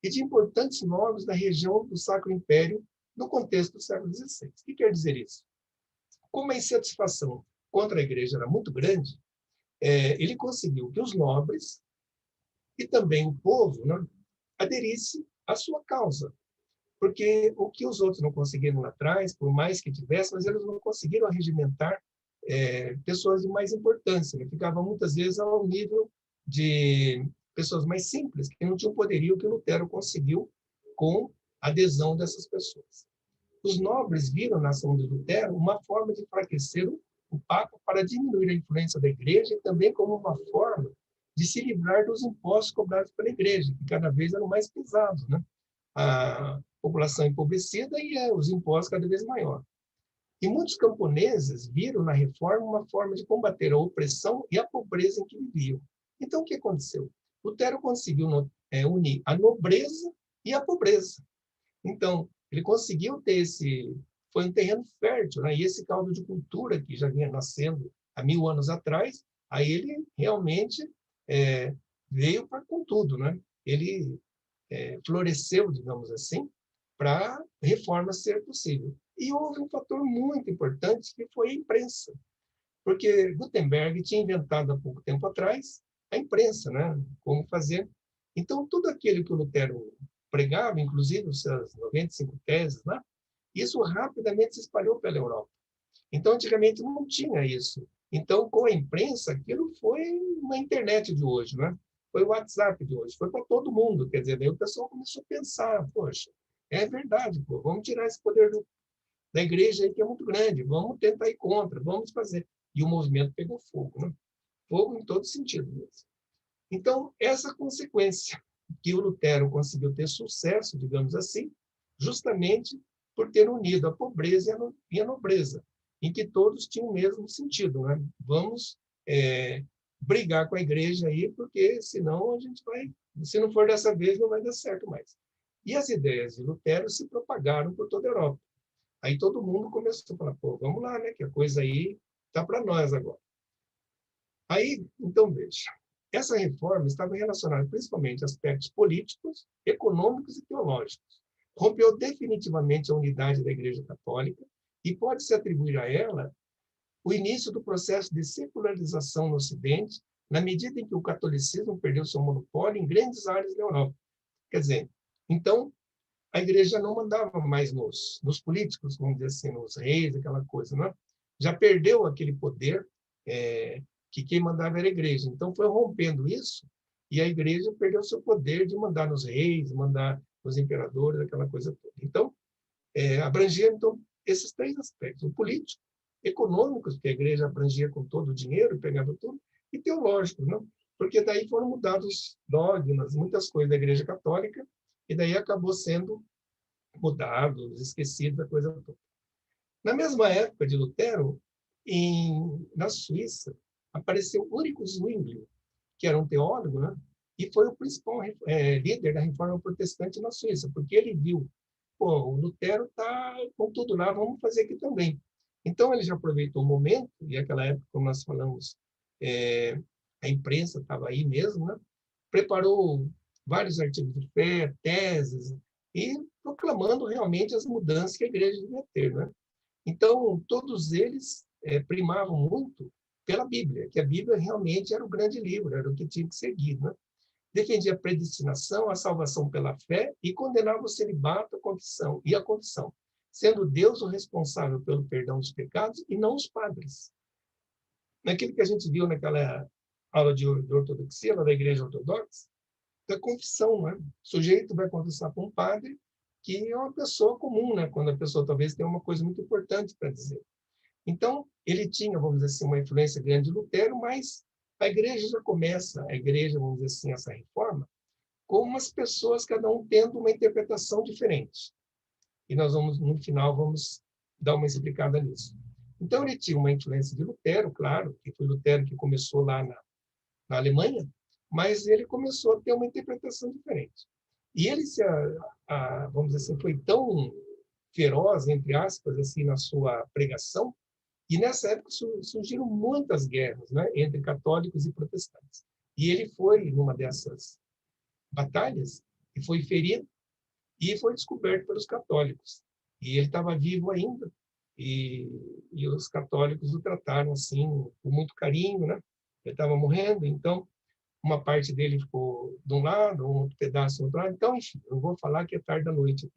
e de importantes nobres da região do Sacro Império no contexto do século XVI. O que quer dizer isso? Como a insatisfação contra a igreja era muito grande, ele conseguiu que os nobres e também o povo, né, aderisse à sua causa. Porque o que os outros não conseguiram lá atrás, por mais que tivessem, mas eles não conseguiram arregimentar pessoas de mais importância. Né? Ficava muitas vezes ao nível de pessoas mais simples, que não tinham poderio que Lutero conseguiu com a adesão dessas pessoas. Os nobres viram na ação de Lutero uma forma de enfraquecer o Papa para diminuir a influência da igreja e também como uma forma de se livrar dos impostos cobrados pela igreja, que cada vez eram mais pesados, né? A população empobrecida e os impostos cada vez maiores. E muitos camponeses viram na reforma uma forma de combater a opressão e a pobreza em que viviam. Então, o que aconteceu? Lutero conseguiu unir a nobreza e a pobreza. Então, ele conseguiu ter foi um terreno fértil, né? E esse caldo de cultura que já vinha nascendo há 1000 anos atrás, aí ele realmente veio com tudo, né? Ele floresceu, digamos assim, para a reforma ser possível. E houve um fator muito importante, que foi a imprensa. Porque Gutenberg tinha inventado há pouco tempo atrás a imprensa, né? Como fazer. Então, tudo aquilo que o Lutero pregava, inclusive os seus 95 teses, né? Isso rapidamente se espalhou pela Europa. Então, antigamente não tinha isso. Então, com a imprensa, aquilo foi uma internet de hoje, né? Foi o WhatsApp de hoje, foi para todo mundo. Quer dizer, daí o pessoal começou a pensar, poxa, é verdade, pô, vamos tirar esse poder da igreja aí que é muito grande, vamos tentar ir contra, vamos fazer. E o movimento pegou fogo, né? Fogo em todo sentido mesmo. Então, essa consequência que o Lutero conseguiu ter sucesso, digamos assim, justamente por ter unido a pobreza e a nobreza, em que todos tinham o mesmo sentido, né? Vamos brigar com a igreja aí, porque senão a gente vai, se não for dessa vez, não vai dar certo mais. E as ideias de Lutero se propagaram por toda a Europa. Aí todo mundo começou a falar, pô, vamos lá, né? Que a coisa aí está para nós agora. Aí, então, veja, Essa reforma estava relacionada principalmente a aspectos políticos, econômicos e teológicos. Rompeu definitivamente a unidade da Igreja Católica e pode-se atribuir a ela o início do processo de secularização no Ocidente, na medida em que o catolicismo perdeu seu monopólio em grandes áreas da Europa. Quer dizer, então, a Igreja não mandava mais nos políticos, vamos dizer assim, nos reis, aquela coisa, né? Já perdeu aquele poder que quem mandava era a Igreja. Então, foi rompendo isso, e a Igreja perdeu seu poder de mandar nos reis, mandar nos imperadores, aquela coisa toda. Então, abrangia então, esses três aspectos: o político, econômicos, que a Igreja abrangia com todo o dinheiro, pegava tudo, e teológicos, não? Porque daí foram mudados dogmas, muitas coisas da Igreja Católica, e daí acabou sendo mudado, esquecido, a coisa toda. Na mesma época de Lutero, na Suíça, apareceu Ulrich Zwingli, que era um teólogo, né? E foi o principal líder da reforma protestante na Suíça, porque ele viu, pô, o Lutero está com tudo lá, vamos fazer aqui também. Então, ele já aproveitou o momento, e naquela época, como nós falamos, a imprensa estava aí mesmo, né? Preparou vários artigos de fé, teses, e proclamando realmente as mudanças que a Igreja devia ter, né? Então, todos eles primavam muito pela Bíblia, que a Bíblia realmente era o grande livro, era o que tinha que seguir, né? Defendia a predestinação, a salvação pela fé e condenava o celibato, a confissão, sendo Deus o responsável pelo perdão dos pecados e não os padres. Naquilo que a gente viu naquela aula de ortodoxia, lá da Igreja Ortodoxa, da confissão, né? O sujeito vai confessar com um padre, que é uma pessoa comum, né? Quando a pessoa talvez tenha uma coisa muito importante para dizer. Então, ele tinha, vamos dizer assim, uma influência grande de Lutero, mas a Igreja já começa, vamos dizer assim, essa reforma, com umas pessoas, cada um tendo uma interpretação diferente. E nós vamos, no final, vamos dar uma explicada nisso. Então, ele tinha uma influência de Lutero, claro, que foi Lutero que começou lá na Alemanha, mas ele começou a ter uma interpretação diferente. E ele, vamos dizer assim, foi tão feroz, entre aspas, assim, na sua pregação, e nessa época surgiram muitas guerras, né, entre católicos e protestantes. E ele foi numa dessas batalhas e foi ferido e foi descoberto pelos católicos. E ele estava vivo ainda, e os católicos o trataram assim com muito carinho, né? Ele estava morrendo, então uma parte dele ficou de um lado, um outro pedaço do outro lado. Então, enfim, eu vou falar que é tarde da noite.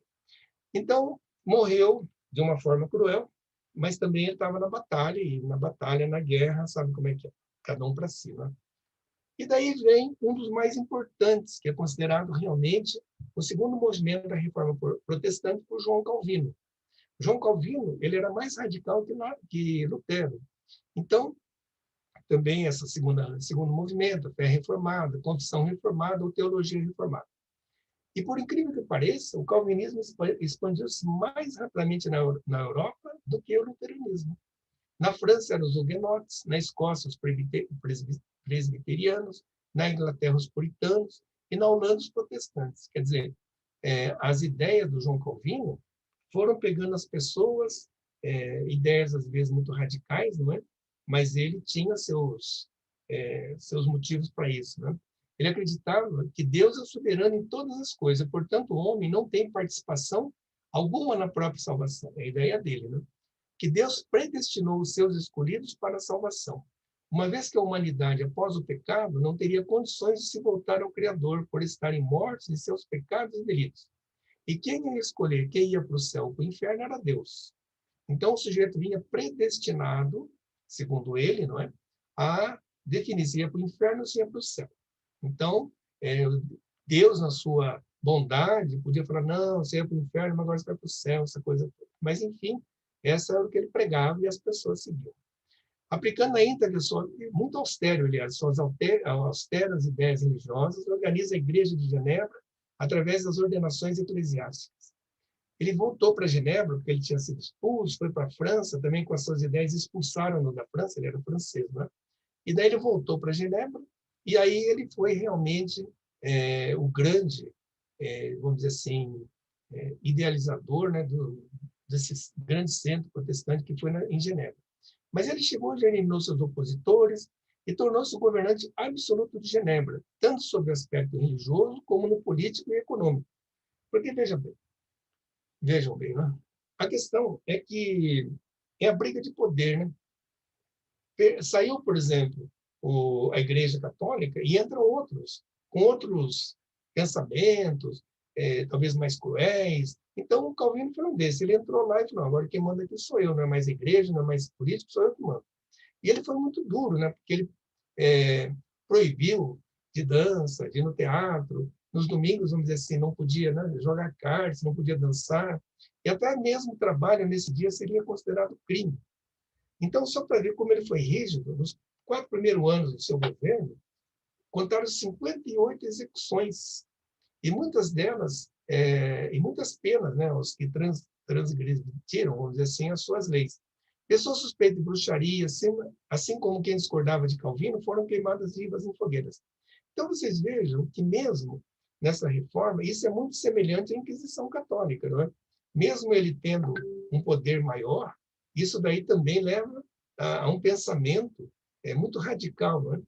Então, morreu de uma forma cruel, mas também ele estava na batalha, e na batalha, na guerra, sabe como é que é? Cada um para si, né? E daí vem um dos mais importantes, que é considerado realmente o segundo movimento da Reforma Protestante, por João Calvino. João Calvino, ele era mais radical que Lutero. Então, também esse segundo movimento, a fé reformada, confissão reformada ou teologia reformada. E, por incrível que pareça, o calvinismo expandiu-se mais rapidamente na Europa do que o luteranismo. Na França eram os huguenotes, na Escócia os presbiterianos, na Inglaterra os puritanos e na Holanda os protestantes. Quer dizer, as ideias do João Calvino foram pegando as pessoas, ideias às vezes muito radicais, não é? Mas ele tinha seus motivos para isso, né? Ele acreditava que Deus é soberano em todas as coisas, portanto, o homem não tem participação alguma na própria salvação. É a ideia dele, né? Que Deus predestinou os seus escolhidos para a salvação, uma vez que a humanidade, após o pecado, não teria condições de se voltar ao Criador por estarem mortos em seus pecados e delitos. E quem ia escolher quem ia para o céu ou para o inferno era Deus. Então, o sujeito vinha predestinado, segundo ele, não é? A definir se ia para o inferno ou se ia para o céu. Então, Deus, na sua bondade, podia falar, não, você ia para o inferno, mas agora você vai para o céu, essa coisa toda. Mas, enfim, essa era o que ele pregava e as pessoas seguiam. Aplicando a íntegra, muito austero, aliás, suas austeras ideias religiosas, organiza a Igreja de Genebra através das ordenações eclesiásticas. Ele voltou para Genebra, porque ele tinha sido expulso, foi para a França, também com as suas ideias expulsaram-no da França, ele era francês, né? E daí ele voltou para Genebra, e aí ele foi realmente o grande, vamos dizer assim, idealizador, né, desse grande centro protestante que foi em Genebra. Mas ele chegou, já eliminou seus opositores, e tornou-se o governante absoluto de Genebra, tanto sob o aspecto religioso como no político e econômico. Porque, vejam bem, né? A questão é que é a briga de poder, né? Saiu, por exemplo, a Igreja Católica e entram outros, com outros pensamentos, talvez mais cruéis. Então, o Calvino foi um desses. Ele entrou lá e falou, agora quem manda aqui sou eu, não é mais a igreja, não é mais político, sou eu que mando. E ele foi muito duro, né? Porque ele proibiu de dança, de ir no teatro. Nos domingos, vamos dizer assim, não podia, né, jogar cartas, não podia dançar. E até mesmo o trabalho nesse dia seria considerado crime. Então, só para ver como ele foi rígido, nos 4 primeiros anos do seu governo, contaram 58 execuções, e muitas delas, e muitas penas, né, os que transgrediram, vamos dizer assim, as suas leis. Pessoas suspeitas de bruxaria, assim como quem discordava de Calvino, foram queimadas vivas em fogueiras. Então, vocês vejam que mesmo nessa reforma, isso é muito semelhante à Inquisição Católica, não é? Mesmo ele tendo um poder maior, isso daí também leva a um pensamento muito radical, não é?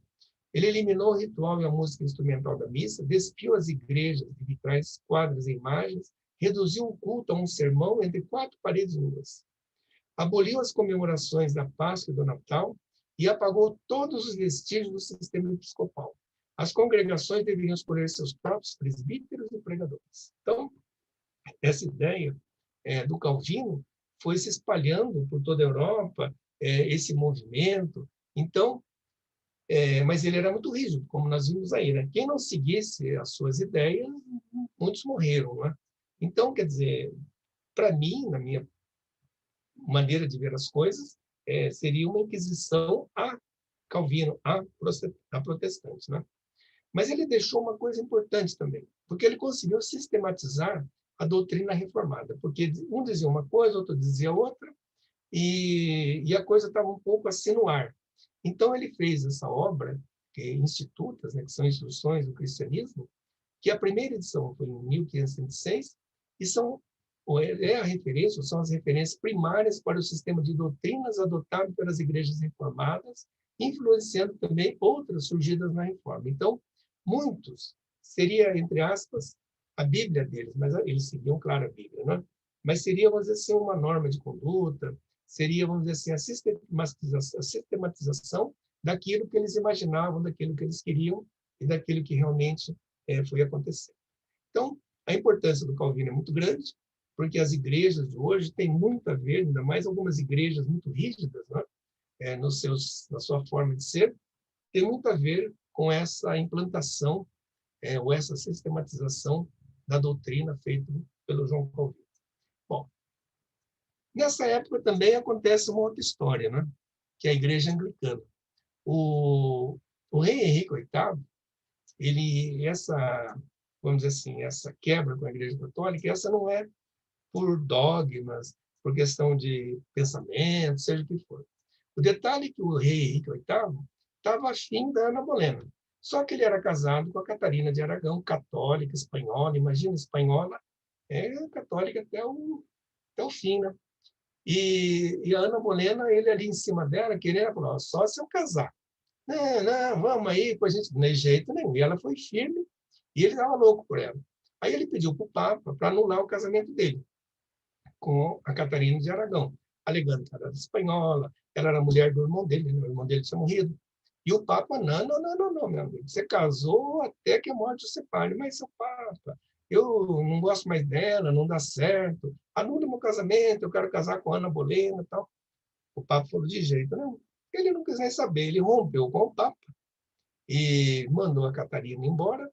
Ele eliminou o ritual e a música instrumental da missa, despiu as igrejas de vitrais, quadros e imagens, reduziu o culto a um sermão entre 4 paredes nuas. Aboliu as comemorações da Páscoa e do Natal e apagou todos os vestígios do sistema episcopal. As congregações deveriam escolher seus próprios presbíteros e pregadores. Então, essa ideia do Calvino foi se espalhando por toda a Europa, esse movimento. Então, mas ele era muito rígido, como nós vimos aí, né? Quem não seguisse as suas ideias, muitos morreram, né? Então, quer dizer, para mim, na minha maneira de ver as coisas, seria uma inquisição a Calvino, a protestantes, né? Mas ele deixou uma coisa importante também, porque ele conseguiu sistematizar a doutrina reformada, porque um dizia uma coisa, outro dizia outra, e a coisa estava um pouco assim no ar. Então, ele fez essa obra, Institutas, né, que são Instruções do Cristianismo, que a primeira edição foi em 1506, e a referência, são as referências primárias para o sistema de doutrinas adotado pelas igrejas reformadas, influenciando também outras surgidas na reforma. Então, muitos, seria, entre aspas, a Bíblia deles, mas eles seguiam, claro, a Bíblia, né? Mas seria, vamos dizer assim, uma norma de conduta, seria, vamos dizer assim, a sistematização daquilo que eles imaginavam, daquilo que eles queriam e daquilo que realmente foi acontecer. Então, a importância do Calvino é muito grande, porque as igrejas de hoje têm muito a ver, ainda mais algumas igrejas muito rígidas, né? Na sua forma de ser, tem muito a ver com essa implantação ou essa sistematização da doutrina feita pelo João Calvino. Bom, nessa época também acontece uma outra história, né? Que é a Igreja Anglicana. O rei Henrique VIII, vamos dizer assim, essa quebra com a Igreja Católica, essa não é por dogmas, por questão de pensamento, seja o que for. O detalhe é que o rei Henrique VIII estava afim da Ana Bolena. Só que ele era casado com a Catarina de Aragão, católica, espanhola. Imagina, espanhola católica até o fim, né? E a Ana Bolena, ele ali em cima dela, querendo falar, só se eu casar. Não, vamos aí, com a gente, de jeito nenhum. E ela foi firme, e ele estava louco por ela. Aí ele pediu para o Papa para anular o casamento dele com a Catarina de Aragão, alegando que ela era espanhola, ela era mulher do irmão dele, né? O irmão dele tinha morrido. E o Papa, não, meu amigo, você casou até que a morte o separe, mas seu Papa, eu não gosto mais dela, não dá certo, anula meu casamento, eu quero casar com a Ana Bolena e tal. O Papa falou de jeito, não. Ele não quis nem saber, ele rompeu com o Papa e mandou a Catarina embora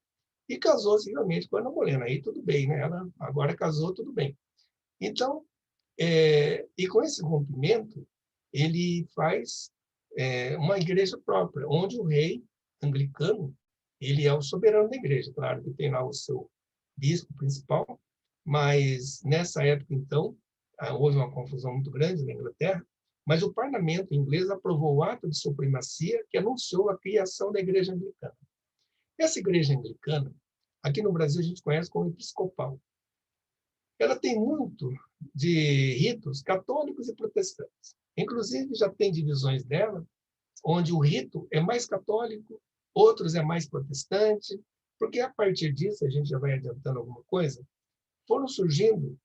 e casou-se realmente com a Ana Bolena. Aí tudo bem, né? Ela agora casou, tudo bem. Então, e com esse rompimento, ele faz uma igreja própria, onde o rei anglicano, ele é o soberano da igreja, claro que tem lá o seu bispo principal, mas nessa época, então, houve uma confusão muito grande na Inglaterra, mas o parlamento inglês aprovou o ato de supremacia que anunciou a criação da igreja anglicana. Essa igreja anglicana, aqui no Brasil a gente conhece como episcopal. Ela tem muito de ritos católicos e protestantes. Inclusive, já tem divisões dela onde o rito é mais católico, outros é mais protestante, porque a partir disso, a gente já vai adiantando alguma coisa, foram surgindo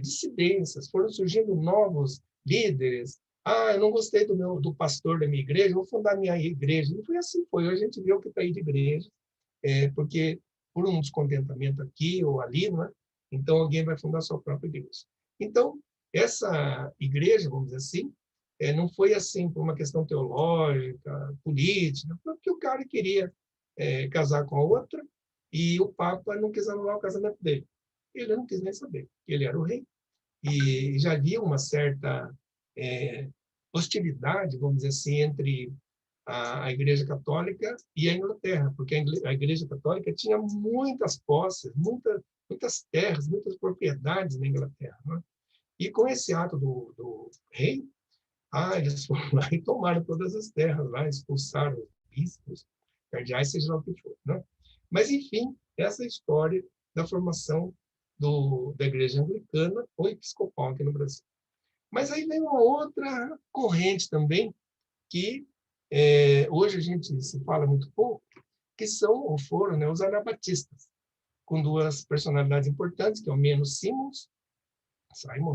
dissidências, foram surgindo novos líderes. Eu não gostei do pastor da minha igreja, vou fundar minha igreja. E foi assim, foi. Hoje a gente vê o que está aí de igreja, porque por um descontentamento aqui ou ali, não é? Então alguém vai fundar sua própria igreja. Então, essa igreja, vamos dizer assim, não foi assim por uma questão teológica, política, porque o cara queria casar com a outra e o Papa não quis anular o casamento dele. Ele não quis nem saber, ele era o rei. E já havia uma certa hostilidade, vamos dizer assim, entre a Igreja Católica e a Inglaterra, porque a Igreja Católica tinha muitas posses, muitas terras, muitas propriedades na Inglaterra. Né? E com esse ato do rei, eles foram lá e tomaram todas as terras lá, expulsaram os bispos, cardeais, seja lá o que for. Né? Mas, enfim, essa é a história da formação da Igreja Anglicana ou Episcopal aqui no Brasil. Mas aí vem uma outra corrente também, que hoje a gente se fala muito pouco, que são ou foram, né, os anabatistas, com duas personalidades importantes, que é o Menno Simons,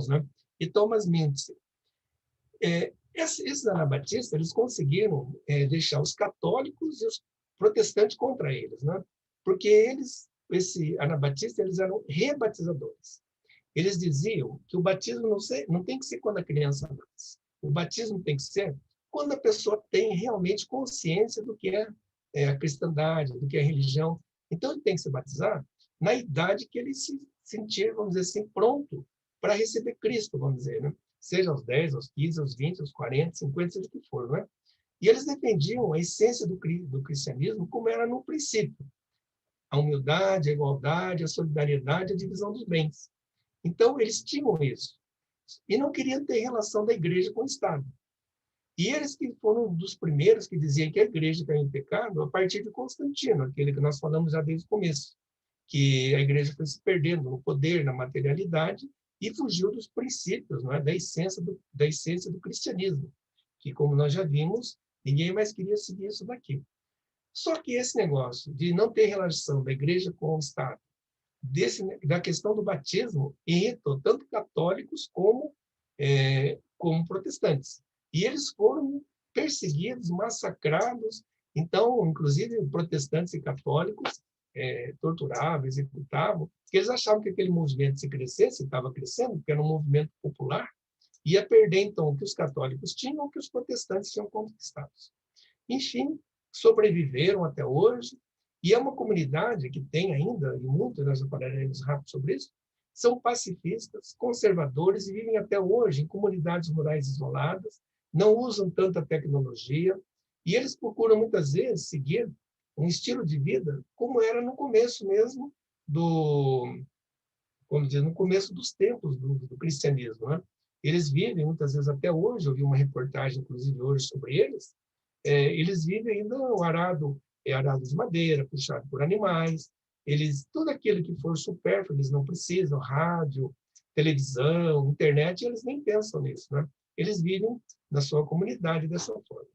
né, e Thomas Mintzig. Esses anabatistas, eles conseguiram deixar os católicos e os protestantes contra eles, né? Porque esse anabatista, eles eram rebatizadores. Eles diziam que o batismo não tem que ser quando a criança nasce. O batismo tem que ser quando a pessoa tem realmente consciência do que é a cristandade, do que é a religião. Então, ele tem que se batizar na idade que ele se sentir, vamos dizer assim, pronto para receber Cristo, vamos dizer, né? Seja aos 10, aos 15, aos 20, aos 40, 50, seja o que for, né? E eles defendiam a essência do cristianismo como era no princípio. A humildade, a igualdade, a solidariedade, a divisão dos bens. Então, eles tinham isso. E não queriam ter relação da igreja com o Estado. E eles que foram dos primeiros que diziam que a igreja caiu em pecado a partir de Constantino, aquele que nós falamos já desde o começo, que a igreja foi se perdendo no poder, na materialidade, e fugiu dos princípios, não é? da essência do cristianismo, que, como nós já vimos, ninguém mais queria seguir isso daqui. Só que esse negócio de não ter relação da igreja com o Estado, da questão do batismo, irritou tanto católicos como protestantes. E eles foram perseguidos, massacrados. Então, inclusive, protestantes e católicos torturavam, executavam, porque eles achavam que aquele movimento, se crescesse, estava crescendo, porque era um movimento popular, ia perder, então, o que os católicos tinham, o que os protestantes tinham conquistados. Enfim, sobreviveram até hoje, e é uma comunidade que tem ainda, e muito, nós falaremos rápido sobre isso, são pacifistas, conservadores, e vivem até hoje em comunidades rurais isoladas, não usam tanta tecnologia, e eles procuram, muitas vezes, seguir um estilo de vida como era no começo mesmo no começo dos tempos do cristianismo. Né? Eles vivem, muitas vezes até hoje, eu vi uma reportagem, inclusive, hoje sobre eles, eles vivem ainda o arado de madeira, puxado por animais, tudo aquilo que for supérfluo, eles não precisam, rádio, televisão, internet, eles nem pensam nisso. Né? Eles vivem na sua comunidade dessa forma.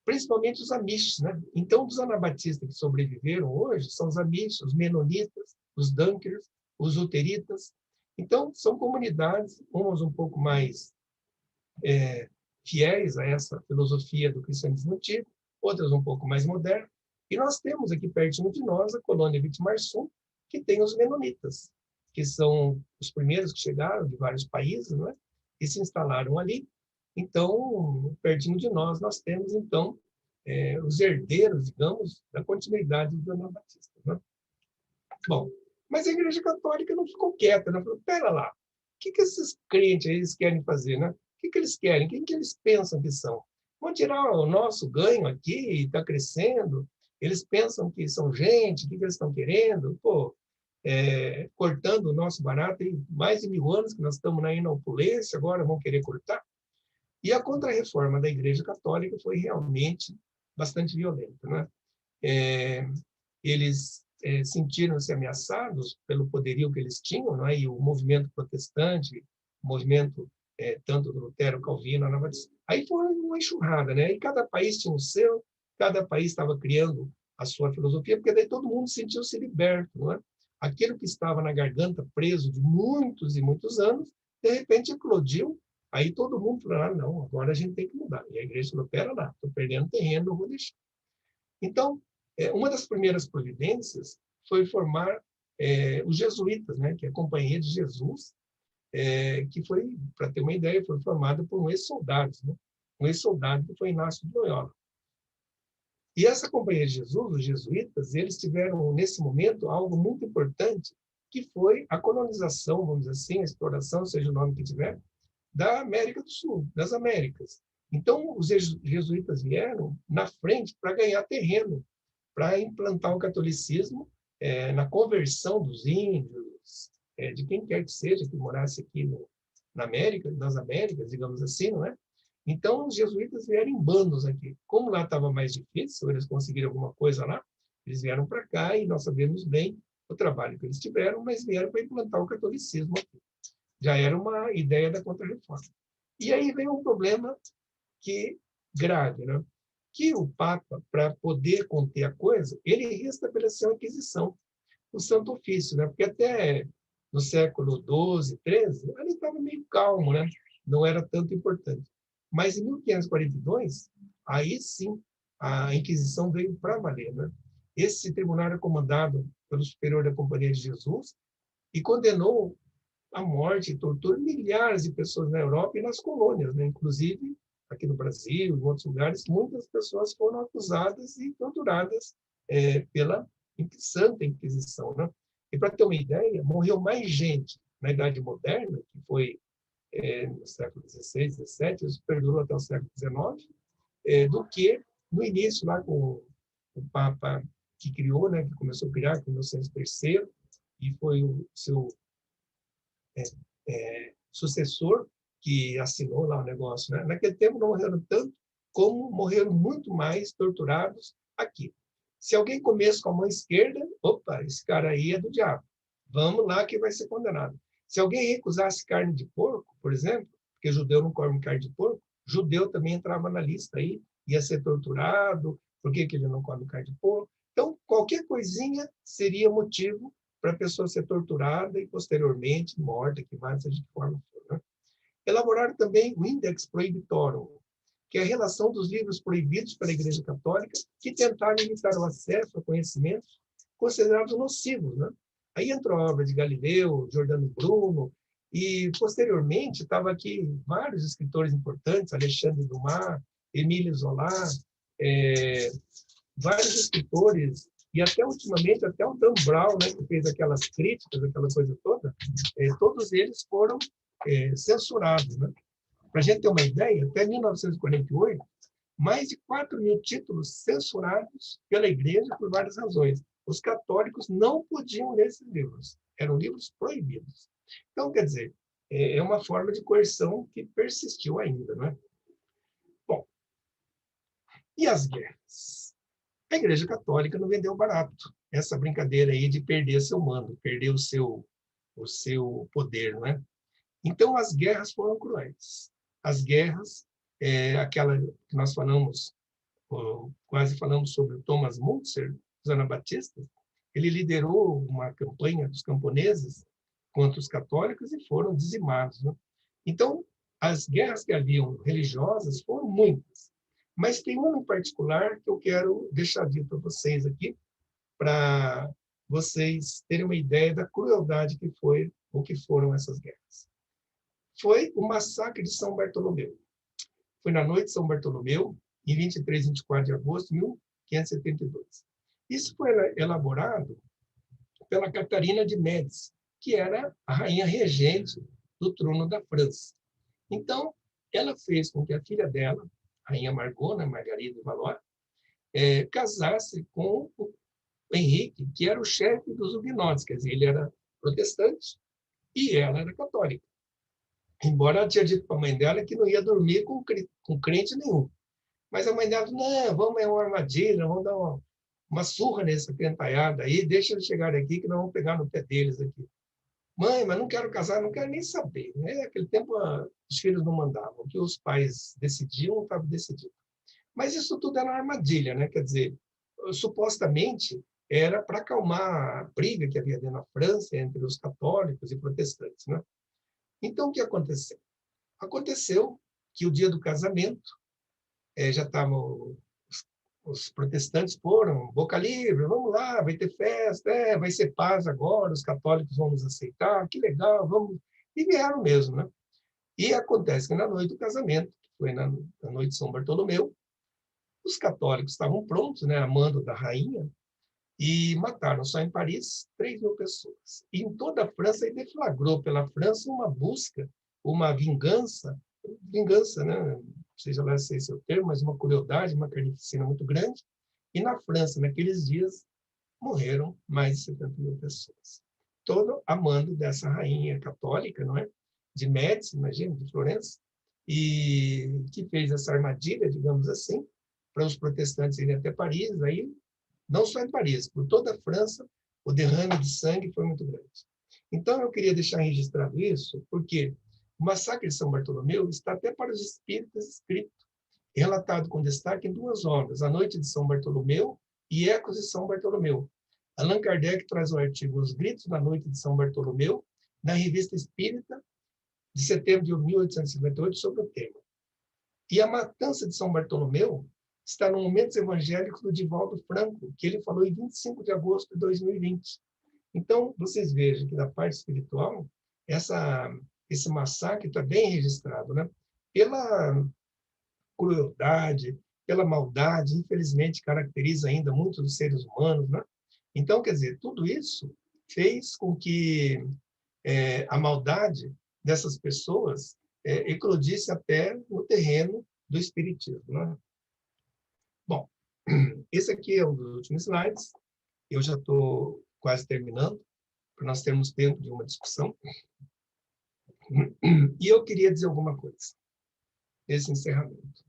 Principalmente os amishes, né? Então, dos anabatistas que sobreviveram hoje são os amishes, os menonitas, os dunkers, os luteritas. Então, são comunidades, umas um pouco mais fiéis a essa filosofia do cristianismo antigo, outras um pouco mais modernas. E nós temos aqui pertinho de nós a colônia Witmarsum, que tem os menonitas, que são os primeiros que chegaram de vários países, né? E se instalaram ali. Então, pertinho de nós temos, então, os herdeiros, digamos, da continuidade dos anabatistas. Né? Bom, mas a Igreja Católica não ficou quieta, né? Falou, pera lá, o que esses crentes eles querem fazer? Né? O que eles querem? Quem que eles pensam que são? Vão tirar o nosso ganho aqui, está crescendo, eles pensam que são gente, o que eles estão querendo? Pô, cortando o nosso barato, tem mais de 1000 anos que nós estamos aí na opulência, agora vão querer cortar? E a contra-reforma da Igreja Católica foi realmente bastante violenta. Né? Eles sentiram-se ameaçados pelo poderio que eles tinham, né? E o movimento protestante, o movimento tanto do Lutero, Calvino, Aí foi uma enxurrada, né? E cada país tinha o seu, cada país estava criando a sua filosofia, porque daí todo mundo sentiu-se liberto, não é? Aquilo que estava na garganta preso de muitos e muitos anos, de repente eclodiu. Aí todo mundo falou, ah, não, agora a gente tem que mudar. E a igreja falou, pera lá, estou perdendo terreno, não vou deixar. Então, uma das primeiras providências foi formar os jesuítas, né, que é a Companhia de Jesus, que foi, para ter uma ideia, foi formada por um ex-soldado, né? Um ex-soldado que foi Inácio de Loyola. E essa Companhia de Jesus, os jesuítas, eles tiveram, nesse momento, algo muito importante, que foi a colonização, vamos dizer assim, a exploração, seja o nome que tiver, da América do Sul, das Américas. Então, os jesuítas vieram na frente para ganhar terreno, para implantar o catolicismo na conversão dos índios, de quem quer que seja que morasse aqui na América, nas Américas, digamos assim, não é? Então, os jesuítas vieram em bandos aqui. Como lá estava mais difícil, eles conseguiram alguma coisa lá, eles vieram para cá e nós sabemos bem o trabalho que eles tiveram, mas vieram para implantar o catolicismo aqui. Já era uma ideia da Contra-Reforma. E aí vem um problema grave, né? Que o Papa, para poder conter a coisa, ele restabeleceu a Inquisição, o Santo Ofício, né? Porque até no século XII, XIII, ele estava meio calmo, né? Não era tanto importante. Mas em 1542, aí sim, a Inquisição veio para valer, né? Esse tribunal era comandado pelo superior da Companhia de Jesus e condenou à morte e tortura milhares de pessoas na Europa e nas colônias, né? Inclusive aqui no Brasil, em outros lugares, muitas pessoas foram acusadas e torturadas pela Santa Inquisição, né? E para ter uma ideia, morreu mais gente na Idade Moderna, que foi no século XVI, XVII, isso perdurou até o século XIX, do que no início, lá com o Papa que criou, né, que começou a criar, com Inocêncio III, e foi o seu sucessor que assinou lá o negócio, né? Naquele tempo não morreram tanto, como morreram muito mais torturados aqui. Se alguém comesse com a mão esquerda, opa, esse cara aí é do diabo. Vamos lá que vai ser condenado. Se alguém recusasse carne de porco, por exemplo, porque judeu não come carne de porco, judeu também entrava na lista aí, ia ser torturado, por que ele não come carne de porco? Então, qualquer coisinha seria motivo para a pessoa ser torturada e, posteriormente, morta, que mais seja de forma for, né? Elaboraram também o Index Prohibitorum, que é a relação dos livros proibidos pela Igreja Católica que tentaram limitar o acesso a conhecimentos considerados nocivos, né? Aí entrou a obra de Galileu, Giordano Bruno, e, posteriormente, estava aqui vários escritores importantes, Alexandre Dumas, Émile Zola, vários escritores, e até ultimamente, até o Dan Brown, né, que fez aquelas críticas, aquela coisa toda, todos eles foram censurados, né? Para a gente ter uma ideia, até 1948, mais de 4.000 títulos censurados pela Igreja por várias razões. Os católicos não podiam ler esses livros, eram livros proibidos. Então, quer dizer, é uma forma de coerção que persistiu ainda, não é? Bom, e as guerras? A Igreja Católica não vendeu barato essa brincadeira aí de perder seu mando, perder o seu poder, não é? Então, as guerras foram cruéis. As guerras, aquela que nós falamos, quase falamos sobre o Thomas Müntzer, dos anabatistas, ele liderou uma campanha dos camponeses contra os católicos e foram dizimados, né? Então, as guerras que haviam religiosas foram muitas, mas tem uma em particular que eu quero deixar dito para vocês aqui, para vocês terem uma ideia da crueldade que foi ou que foram essas guerras. Foi o massacre de São Bartolomeu. Foi na noite de São Bartolomeu, em 23 e 24 de agosto de 1572. Isso foi elaborado pela Catarina de Médici, que era a rainha regente do trono da França. Então, ela fez com que a filha dela, a rainha Margot, né, Margarida de Valois, casasse com o Henrique, que era o chefe dos huguenotes, quer dizer, ele era protestante e ela era católica. Embora ela tinha dito para a mãe dela que não ia dormir com crente nenhum. Mas a mãe dela, não, vamos, é uma armadilha, vamos dar uma surra nessa crentalhada aí, deixa eles chegarem aqui que nós vamos pegar no pé deles aqui. Mãe, mas não quero casar, não quero nem saber. Né? Naquele tempo, os filhos não mandavam. O que os pais decidiam, estava decidido. Mas isso tudo era uma armadilha, né? Quer dizer, supostamente era para acalmar a briga que havia na França entre os católicos e protestantes, né? Então, o que aconteceu? Aconteceu que o dia do casamento, já estavam, os protestantes foram, boca livre, vamos lá, vai ter festa, vai ser paz agora, os católicos vão nos aceitar, que legal, vamos. E vieram mesmo, né? E acontece que na noite do casamento, que foi na noite de São Bartolomeu, os católicos estavam prontos, né, a mando da rainha, e mataram só em Paris 3.000 pessoas. E em toda a França, e deflagrou pela França uma busca, uma vingança, né? Não sei se esse é o termo, mas uma crueldade, uma carnificina muito grande. E na França, naqueles dias, morreram mais de 70.000 pessoas. Todo a mando dessa rainha católica, não é? De Médici, imagina, de Florença, e que fez essa armadilha, digamos assim, para os protestantes irem até Paris. Aí, não só em Paris, por toda a França, o derrame de sangue foi muito grande. Então, eu queria deixar registrado isso, porque o massacre de São Bartolomeu está até para os espíritas escrito, relatado com destaque em 2 obras, A Noite de São Bartolomeu e Ecos de São Bartolomeu. Allan Kardec traz o artigo Os Gritos da Noite de São Bartolomeu, na Revista Espírita, de setembro de 1858, sobre o tema. E a matança de São Bartolomeu está no Momentos Evangélicos do Divaldo Franco, que ele falou em 25 de agosto de 2020. Então, vocês vejam que na parte espiritual, esse massacre está bem registrado, né? Pela crueldade, pela maldade, infelizmente caracteriza ainda muitos dos seres humanos, né? Então, quer dizer, tudo isso fez com que a maldade dessas pessoas eclodisse até no terreno do espiritismo, né? Bom, esse aqui é um dos últimos slides. Eu já estou quase terminando, para nós termos tempo de uma discussão. E eu queria dizer alguma coisa nesse encerramento.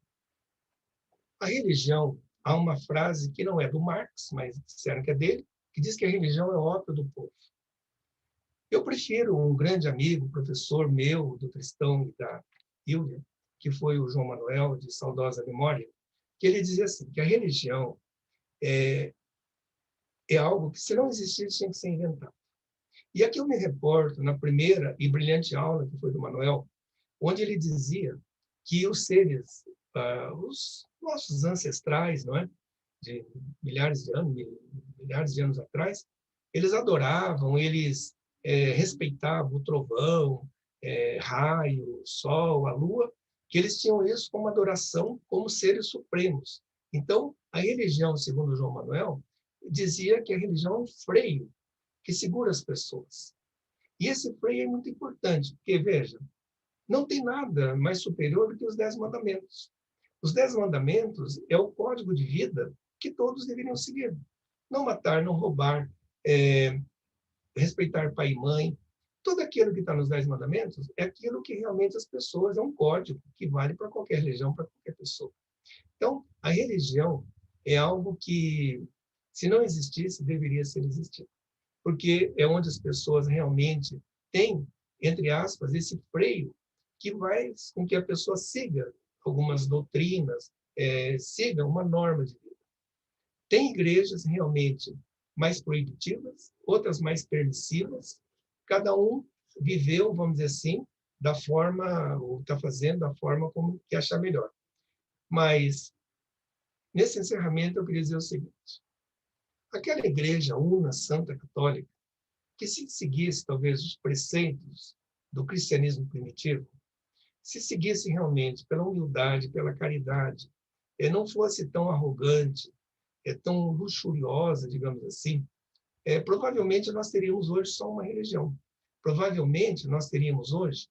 A religião, há uma frase que não é do Marx, mas disseram que é dele, que diz que a religião é ópio do povo. Eu prefiro um grande amigo, professor meu, do Cristão e da Hilda, que foi o João Manuel, de saudosa memória, que ele dizia assim, que a religião é algo que, se não existisse, tinha que ser inventado. E aqui eu me reporto na primeira e brilhante aula, que foi do Manuel, onde ele dizia que os seres, os nossos ancestrais, não é? De milhares de anos atrás, eles adoravam, eles respeitavam o trovão, raio, sol, a lua, que eles tinham isso como adoração, como seres supremos. Então, a religião, segundo João Manuel, dizia que a religião é um freio que segura as pessoas. E esse freio é muito importante, porque, veja, não tem nada mais superior do que os 10 mandamentos. Os 10 mandamentos é o código de vida que todos deveriam seguir. Não matar, não roubar, respeitar pai e mãe. Tudo aquilo que está nos 10 mandamentos é aquilo que realmente as pessoas, é um código que vale para qualquer religião, para qualquer pessoa. Então, a religião é algo que, se não existisse, deveria ser existido. Porque é onde as pessoas realmente têm, entre aspas, esse freio que vai com que a pessoa siga algumas doutrinas, siga uma norma de vida. Tem igrejas realmente mais proibitivas, outras mais permissivas. Cada um viveu, vamos dizer assim, da forma, ou está fazendo da forma como que achar melhor. Mas, nesse encerramento, eu queria dizer o seguinte. Aquela igreja una, santa, católica, que se seguisse, talvez, os preceitos do cristianismo primitivo, se seguisse realmente pela humildade, pela caridade, não fosse tão arrogante, tão luxuriosa, digamos assim, provavelmente nós teríamos hoje só uma religião. Provavelmente nós teríamos hoje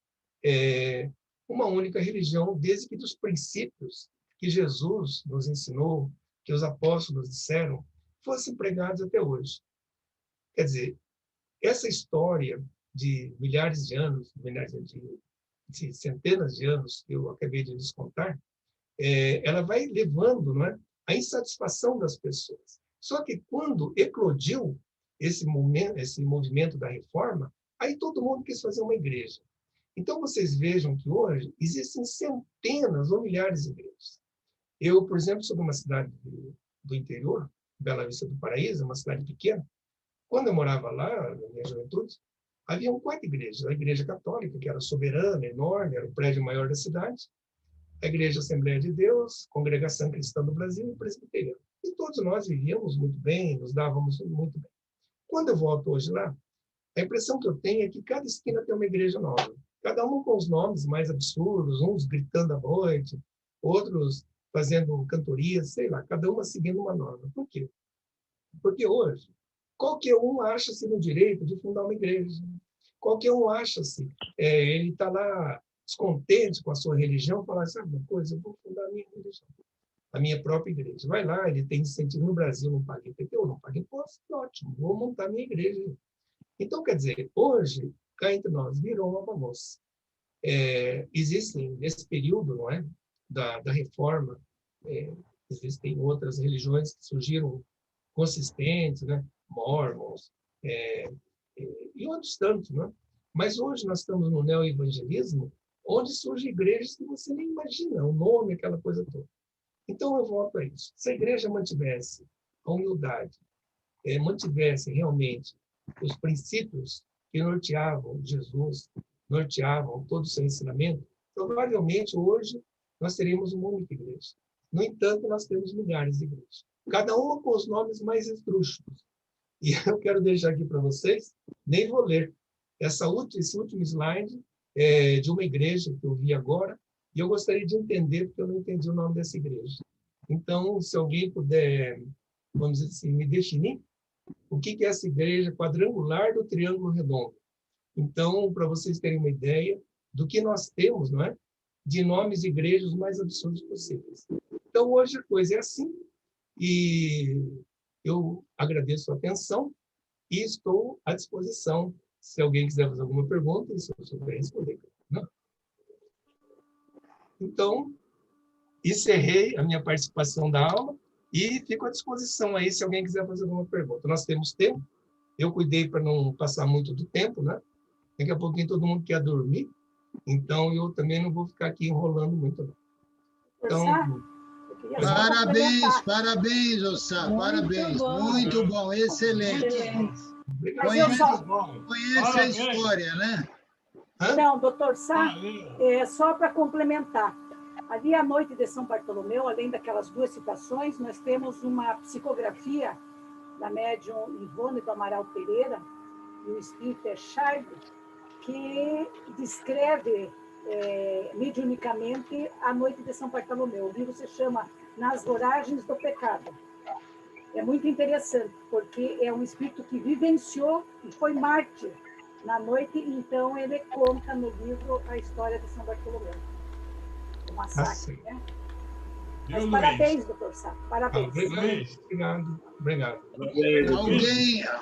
uma única religião, desde que dos princípios que Jesus nos ensinou, que os apóstolos disseram, fossem pregados até hoje. Quer dizer, essa história de milhares de anos, de centenas de anos que eu acabei de lhes contar, ela vai levando, não é, a insatisfação das pessoas. Só que quando eclodiu esse movimento da reforma, Aí todo mundo quis fazer uma igreja. Então, vocês vejam que hoje existem centenas ou milhares de igrejas. Eu, por exemplo, sou de uma cidade do interior, Bela Vista do Paraíso, uma cidade pequena. Quando eu morava lá, na minha juventude, havia 4 igrejas. A Igreja Católica, que era soberana, enorme, era o prédio maior da cidade. A Igreja Assembleia de Deus, Congregação Cristã do Brasil e o Presbiteriano. E todos nós vivíamos muito bem, nos dávamos muito bem. Quando eu volto hoje lá, a impressão que eu tenho é que cada esquina tem uma igreja nova. Cada um com os nomes mais absurdos, uns gritando à noite, outros fazendo cantorias, sei lá, cada uma seguindo uma norma. Por quê? Porque hoje, qualquer um acha-se no direito de fundar uma igreja. Qualquer um acha-se, ele está lá descontente com a sua religião, fala, sabe uma coisa, eu vou fundar a minha religião, a minha própria igreja. Vai lá, ele tem incentivo no Brasil, não paga IPTU, não paga imposto, ótimo, vou montar a minha igreja. Então, quer dizer, hoje, cá entre nós, virou uma bagunça. Existem, nesse período, não é, da reforma, existem outras religiões que surgiram consistentes, né, mormons, e outros tantos, né? Mas hoje nós estamos no neoevangelismo, onde surgem igrejas que você nem imagina, o nome, aquela coisa toda. Então, eu volto a isso. Se a igreja mantivesse a humildade, mantivesse realmente os princípios que norteavam Jesus, norteavam todo o seu ensinamento, provavelmente hoje nós teríamos uma única igreja. No entanto, nós temos milhares de igrejas, cada uma com os nomes mais esdrúxulos. E eu quero deixar aqui para vocês, nem vou ler, esse último slide de uma igreja que eu vi agora, e eu gostaria de entender, porque eu não entendi o nome dessa igreja. Então, se alguém puder, vamos dizer assim, me definir, o que é essa igreja quadrangular do Triângulo Redondo? Então, para vocês terem uma ideia do que nós temos, não é? De nomes de igrejas mais absurdos possíveis. Então, hoje a coisa é assim, e eu agradeço a atenção e estou à disposição. Se alguém quiser fazer alguma pergunta, se eu souber responder. Não? Então, encerrei a minha participação da aula e fico à disposição aí se alguém quiser fazer alguma pergunta. Nós temos tempo, eu cuidei para não passar muito do tempo, né? Daqui a pouquinho todo mundo quer dormir, então eu também não vou ficar aqui enrolando muito. Não. Então, parabéns, Ossá, parabéns. Muito bom, excelente. Conhece a história, né? Então, doutor Sá, só para complementar, ali à noite de São Bartolomeu, além daquelas 2 citações, nós temos uma psicografia da médium Ivone do Amaral Pereira e o espírito Charles, que descreve mediunicamente a noite de São Bartolomeu. O livro se chama Nas Voragens do Pecado. É muito interessante, porque é um espírito que vivenciou e foi mártir na noite, então ele conta no livro a história de São Bartolomeu. O massacre, né? Mas parabéns, doutor Sá, parabéns. Obrigado.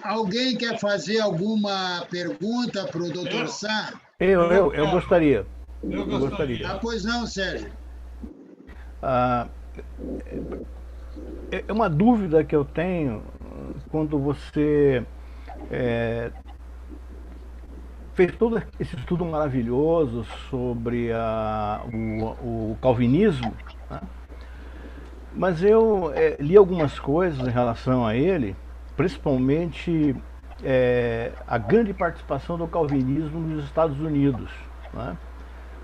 Alguém quer fazer alguma pergunta para o doutor Sá? Eu gostaria. Eu gostaria. Pois não, Sérgio. É uma dúvida que eu tenho quando você fez todo esse estudo maravilhoso sobre o calvinismo, né? Mas eu li algumas coisas em relação a ele, principalmente a grande participação do calvinismo nos Estados Unidos, né?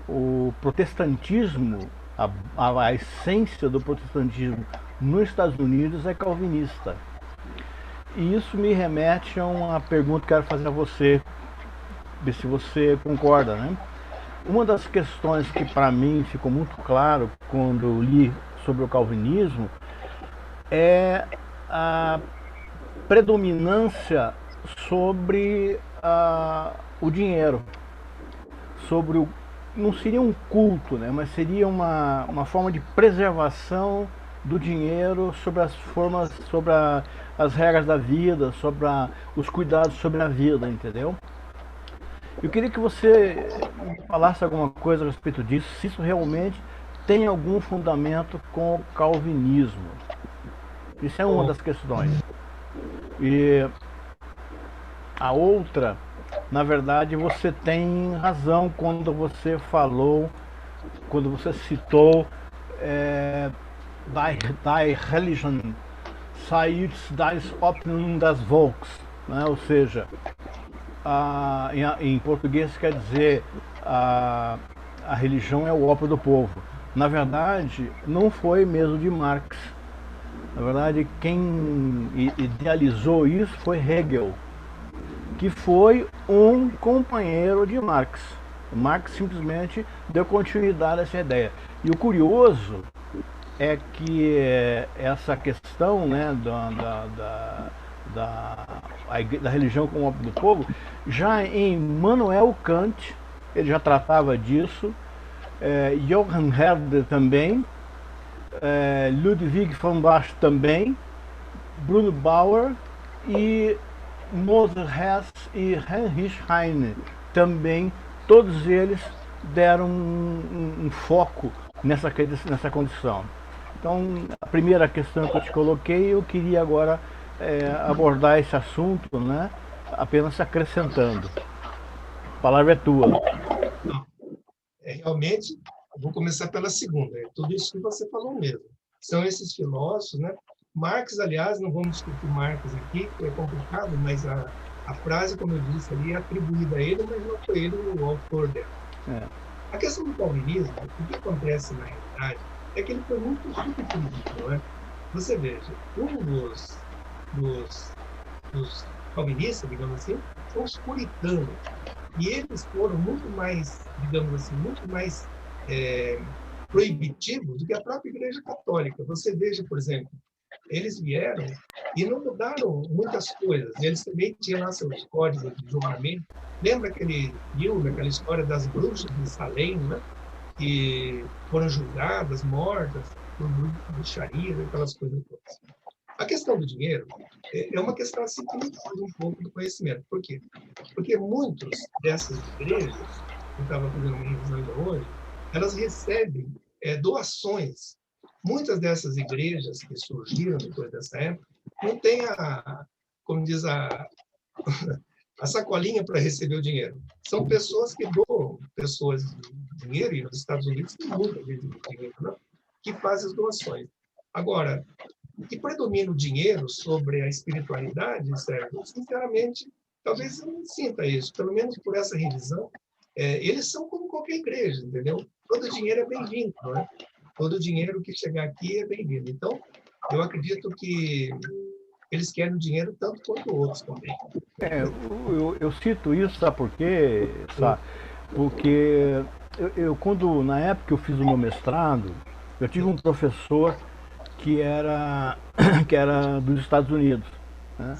O protestantismo, a essência do protestantismo nos Estados Unidos é calvinista. E isso me remete a uma pergunta que quero fazer a você, ver se você concorda, né? Uma das questões que para mim ficou muito claro quando eu li sobre o calvinismo é a predominância sobre o dinheiro, sobre não seria um culto, né, mas seria uma forma de preservação do dinheiro sobre as formas, sobre as regras da vida, sobre os cuidados sobre a vida, entendeu? Eu queria que você falasse alguma coisa a respeito disso, se isso realmente tem algum fundamento com o calvinismo. Isso é uma das questões. E a outra Na verdade, você tem razão quando você falou, quando você citou die Religion sei das Optimum das Volks, né? Ou seja, em português quer dizer a religião é o ópio do povo. Na verdade, não foi mesmo de Marx. Na verdade, quem idealizou isso foi Hegel, que foi um companheiro de Marx. Marx simplesmente deu continuidade a essa ideia. E o curioso é que essa questão, né, da religião como ópio do povo, já em Immanuel Kant, ele já tratava disso, Johann Herder também, Ludwig von Bach também, Bruno Bauer e Moses Hess e Heinrich Heine também, todos eles deram um foco nessa condição. Então, a primeira questão que eu te coloquei, eu queria agora abordar esse assunto, né, apenas acrescentando. A palavra é tua. Realmente, vou começar pela segunda. É tudo isso que você falou mesmo. São esses filósofos, né? Marx, aliás, não vamos discutir Marx aqui, que é complicado, mas a frase, como eu disse ali, é atribuída a ele, mas não foi ele o autor dela. A questão do calvinismo, o que acontece na realidade é que ele foi muito subdividido, não é? Você veja, um dos calvinistas, digamos assim, são os puritanos. E eles foram muito mais, digamos assim, muito mais proibitivos do que a própria Igreja Católica. Você veja, por exemplo, eles vieram e não mudaram muitas coisas. Eles também tinham lá seus códigos de julgamento. Lembra aquele filme, aquela história das bruxas de Salem, né? Que foram julgadas, mortas por bruxaria, aquelas coisas todas. A questão do dinheiro é uma questão assim que me faz um pouco do conhecimento. Por quê? Porque muitas dessas igrejas, eu estava fazendo uma revisão ainda hoje, elas recebem doações. Muitas dessas igrejas que surgiram depois dessa época não tem como diz, a sacolinha para receber o dinheiro. São pessoas que doam pessoas de dinheiro, e nos Estados Unidos tem muita gente de dinheiro, né, que faz as doações. Agora, que predomina o dinheiro sobre a espiritualidade, Sérgio, sinceramente, talvez eu não sinta isso, pelo menos por essa revisão. Eles são como qualquer igreja, entendeu? Todo dinheiro é bem-vindo, não é? Todo dinheiro que chegar aqui é bem-vindo. Então, eu acredito que eles querem o dinheiro tanto quanto outros também. Eu cito isso, sabe por quê? Porque quando, na época que eu fiz o meu mestrado, eu tive um professor que era dos Estados Unidos, né?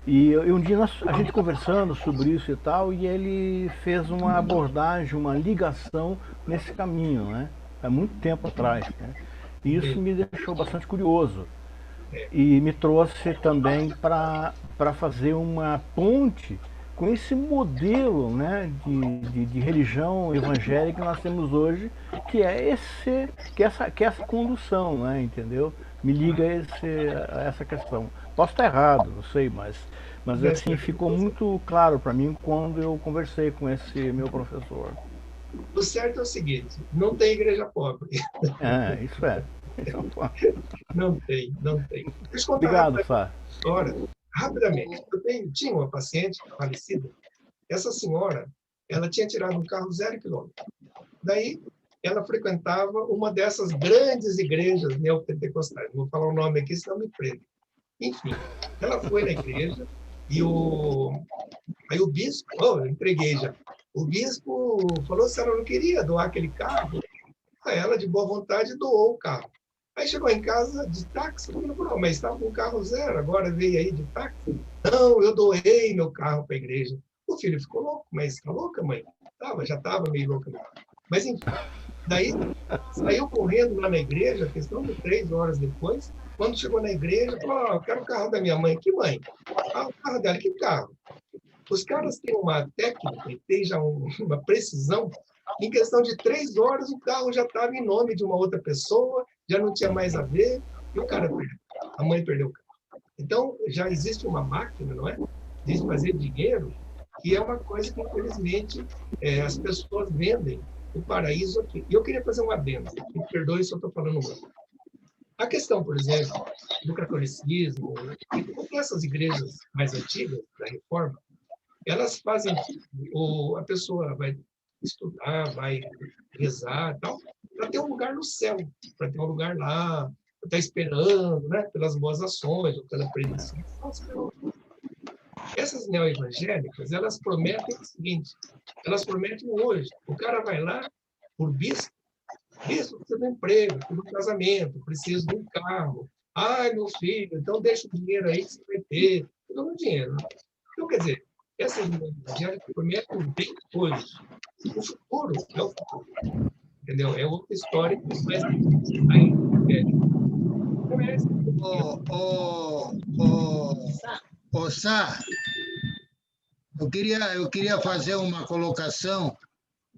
E um dia a gente conversando sobre isso e tal, e ele fez uma abordagem, uma ligação nesse caminho, né? Há muito tempo atrás, né? E isso me deixou bastante curioso e me trouxe também para fazer uma ponte com esse modelo, né, de religião evangélica que nós temos hoje, que é essa condução, né, entendeu? Me liga a essa questão. Posso estar errado, não sei, mas assim ficou muito claro para mim quando eu conversei com esse meu professor. O certo é o seguinte: não tem igreja pobre. Isso é. Não tem. Deixa eu contar. Obrigado, Fá. Rapidamente. Tinha uma paciente falecida. Essa senhora, ela tinha tirado um carro 0 quilômetro. Daí, ela frequentava uma dessas grandes igrejas neopentecostais. Não vou falar o nome aqui, senão me prende. Enfim, ela foi na igreja e aí o bispo, eu entreguei já. O bispo falou se ela não queria doar aquele carro. Ela, de boa vontade, doou o carro. Aí chegou em casa de táxi, falou, mas estava com o carro 0, agora veio aí de táxi. Não, eu doei meu carro para a igreja. O filho ficou louco, mas está louca, mãe? Já estava meio louca. Mas, enfim, daí saiu correndo lá na igreja, questão de 3 horas depois. Quando chegou na igreja, falou, eu quero o carro da minha mãe. Que mãe? O carro dela. Que carro? Os caras têm uma técnica, tem já uma precisão. Em questão de 3 horas, o carro já estava em nome de uma outra pessoa, já não tinha mais a ver, e o cara perdeu. A mãe perdeu o carro. Então, já existe uma máquina, não é? De fazer dinheiro que é uma coisa que, infelizmente, as pessoas vendem o paraíso aqui. E eu queria fazer um adendo, me perdoe se eu estou falando muito. A questão, por exemplo, do catolicismo, e essas igrejas mais antigas, da Reforma, elas fazem, a pessoa vai estudar, vai rezar, tal, para ter um lugar no céu, para ter um lugar lá, para estar esperando, né, pelas boas ações, ou pela predestinação. Essas neo-evangélicas, elas prometem o seguinte, elas prometem hoje, o cara vai lá, por bispo, precisa de um emprego, precisa de um casamento, precisa de um carro. Ai, meu filho, então deixa o dinheiro aí que você vai ter. Eu dou dinheiro. Então, quer dizer, essas evangélicas prometem um bem hoje. O futuro é o futuro. Entendeu? É outra história que não é Sá, eu queria fazer uma colocação.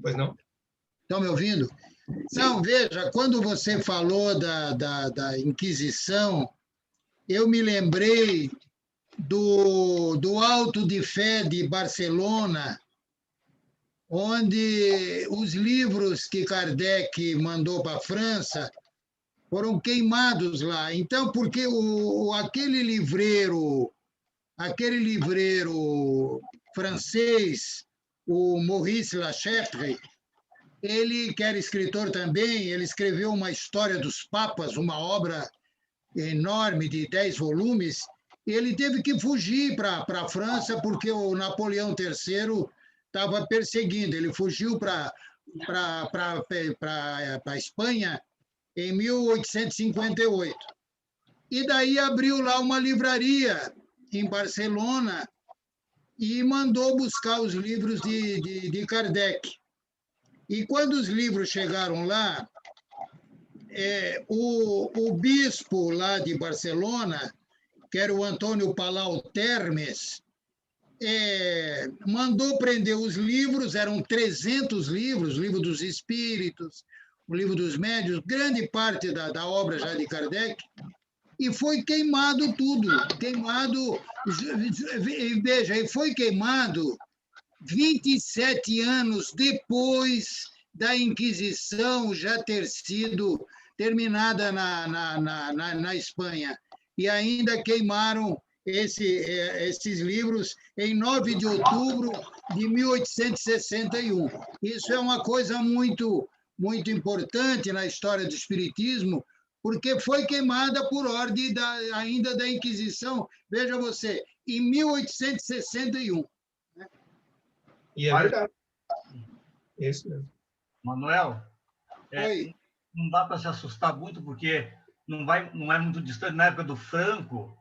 Pois não? Estão me ouvindo? Não, veja, quando você falou da Inquisição, eu me lembrei do Auto de Fé de Barcelona, onde os livros que Kardec mandou para a França foram queimados lá. Então, porque aquele livreiro francês, o Maurice Lachapelle, ele, que era escritor também, ele escreveu uma história dos papas, uma obra enorme de 10 volumes, e ele teve que fugir para a França porque o Napoleão III estava perseguindo. Ele fugiu para a Espanha em 1858. E daí abriu lá uma livraria em Barcelona e mandou buscar os livros de Kardec. E quando os livros chegaram lá, o bispo lá de Barcelona, que era o Antônio Palau Termes, mandou prender os livros, eram 300 livros, o livro dos espíritos, o livro dos médiuns, grande parte da obra já de Kardec, e foi queimado tudo, veja, e foi queimado 27 anos depois da Inquisição já ter sido terminada na Espanha. E ainda queimaram esses livros em 9 de outubro de 1861. Isso é uma coisa muito, muito importante na história do Espiritismo, porque foi queimada por ordem ainda da Inquisição, veja você, em 1861. E é verdade. É isso mesmo. Manuel, não dá para se assustar muito, porque não é muito distante. Na época do Franco,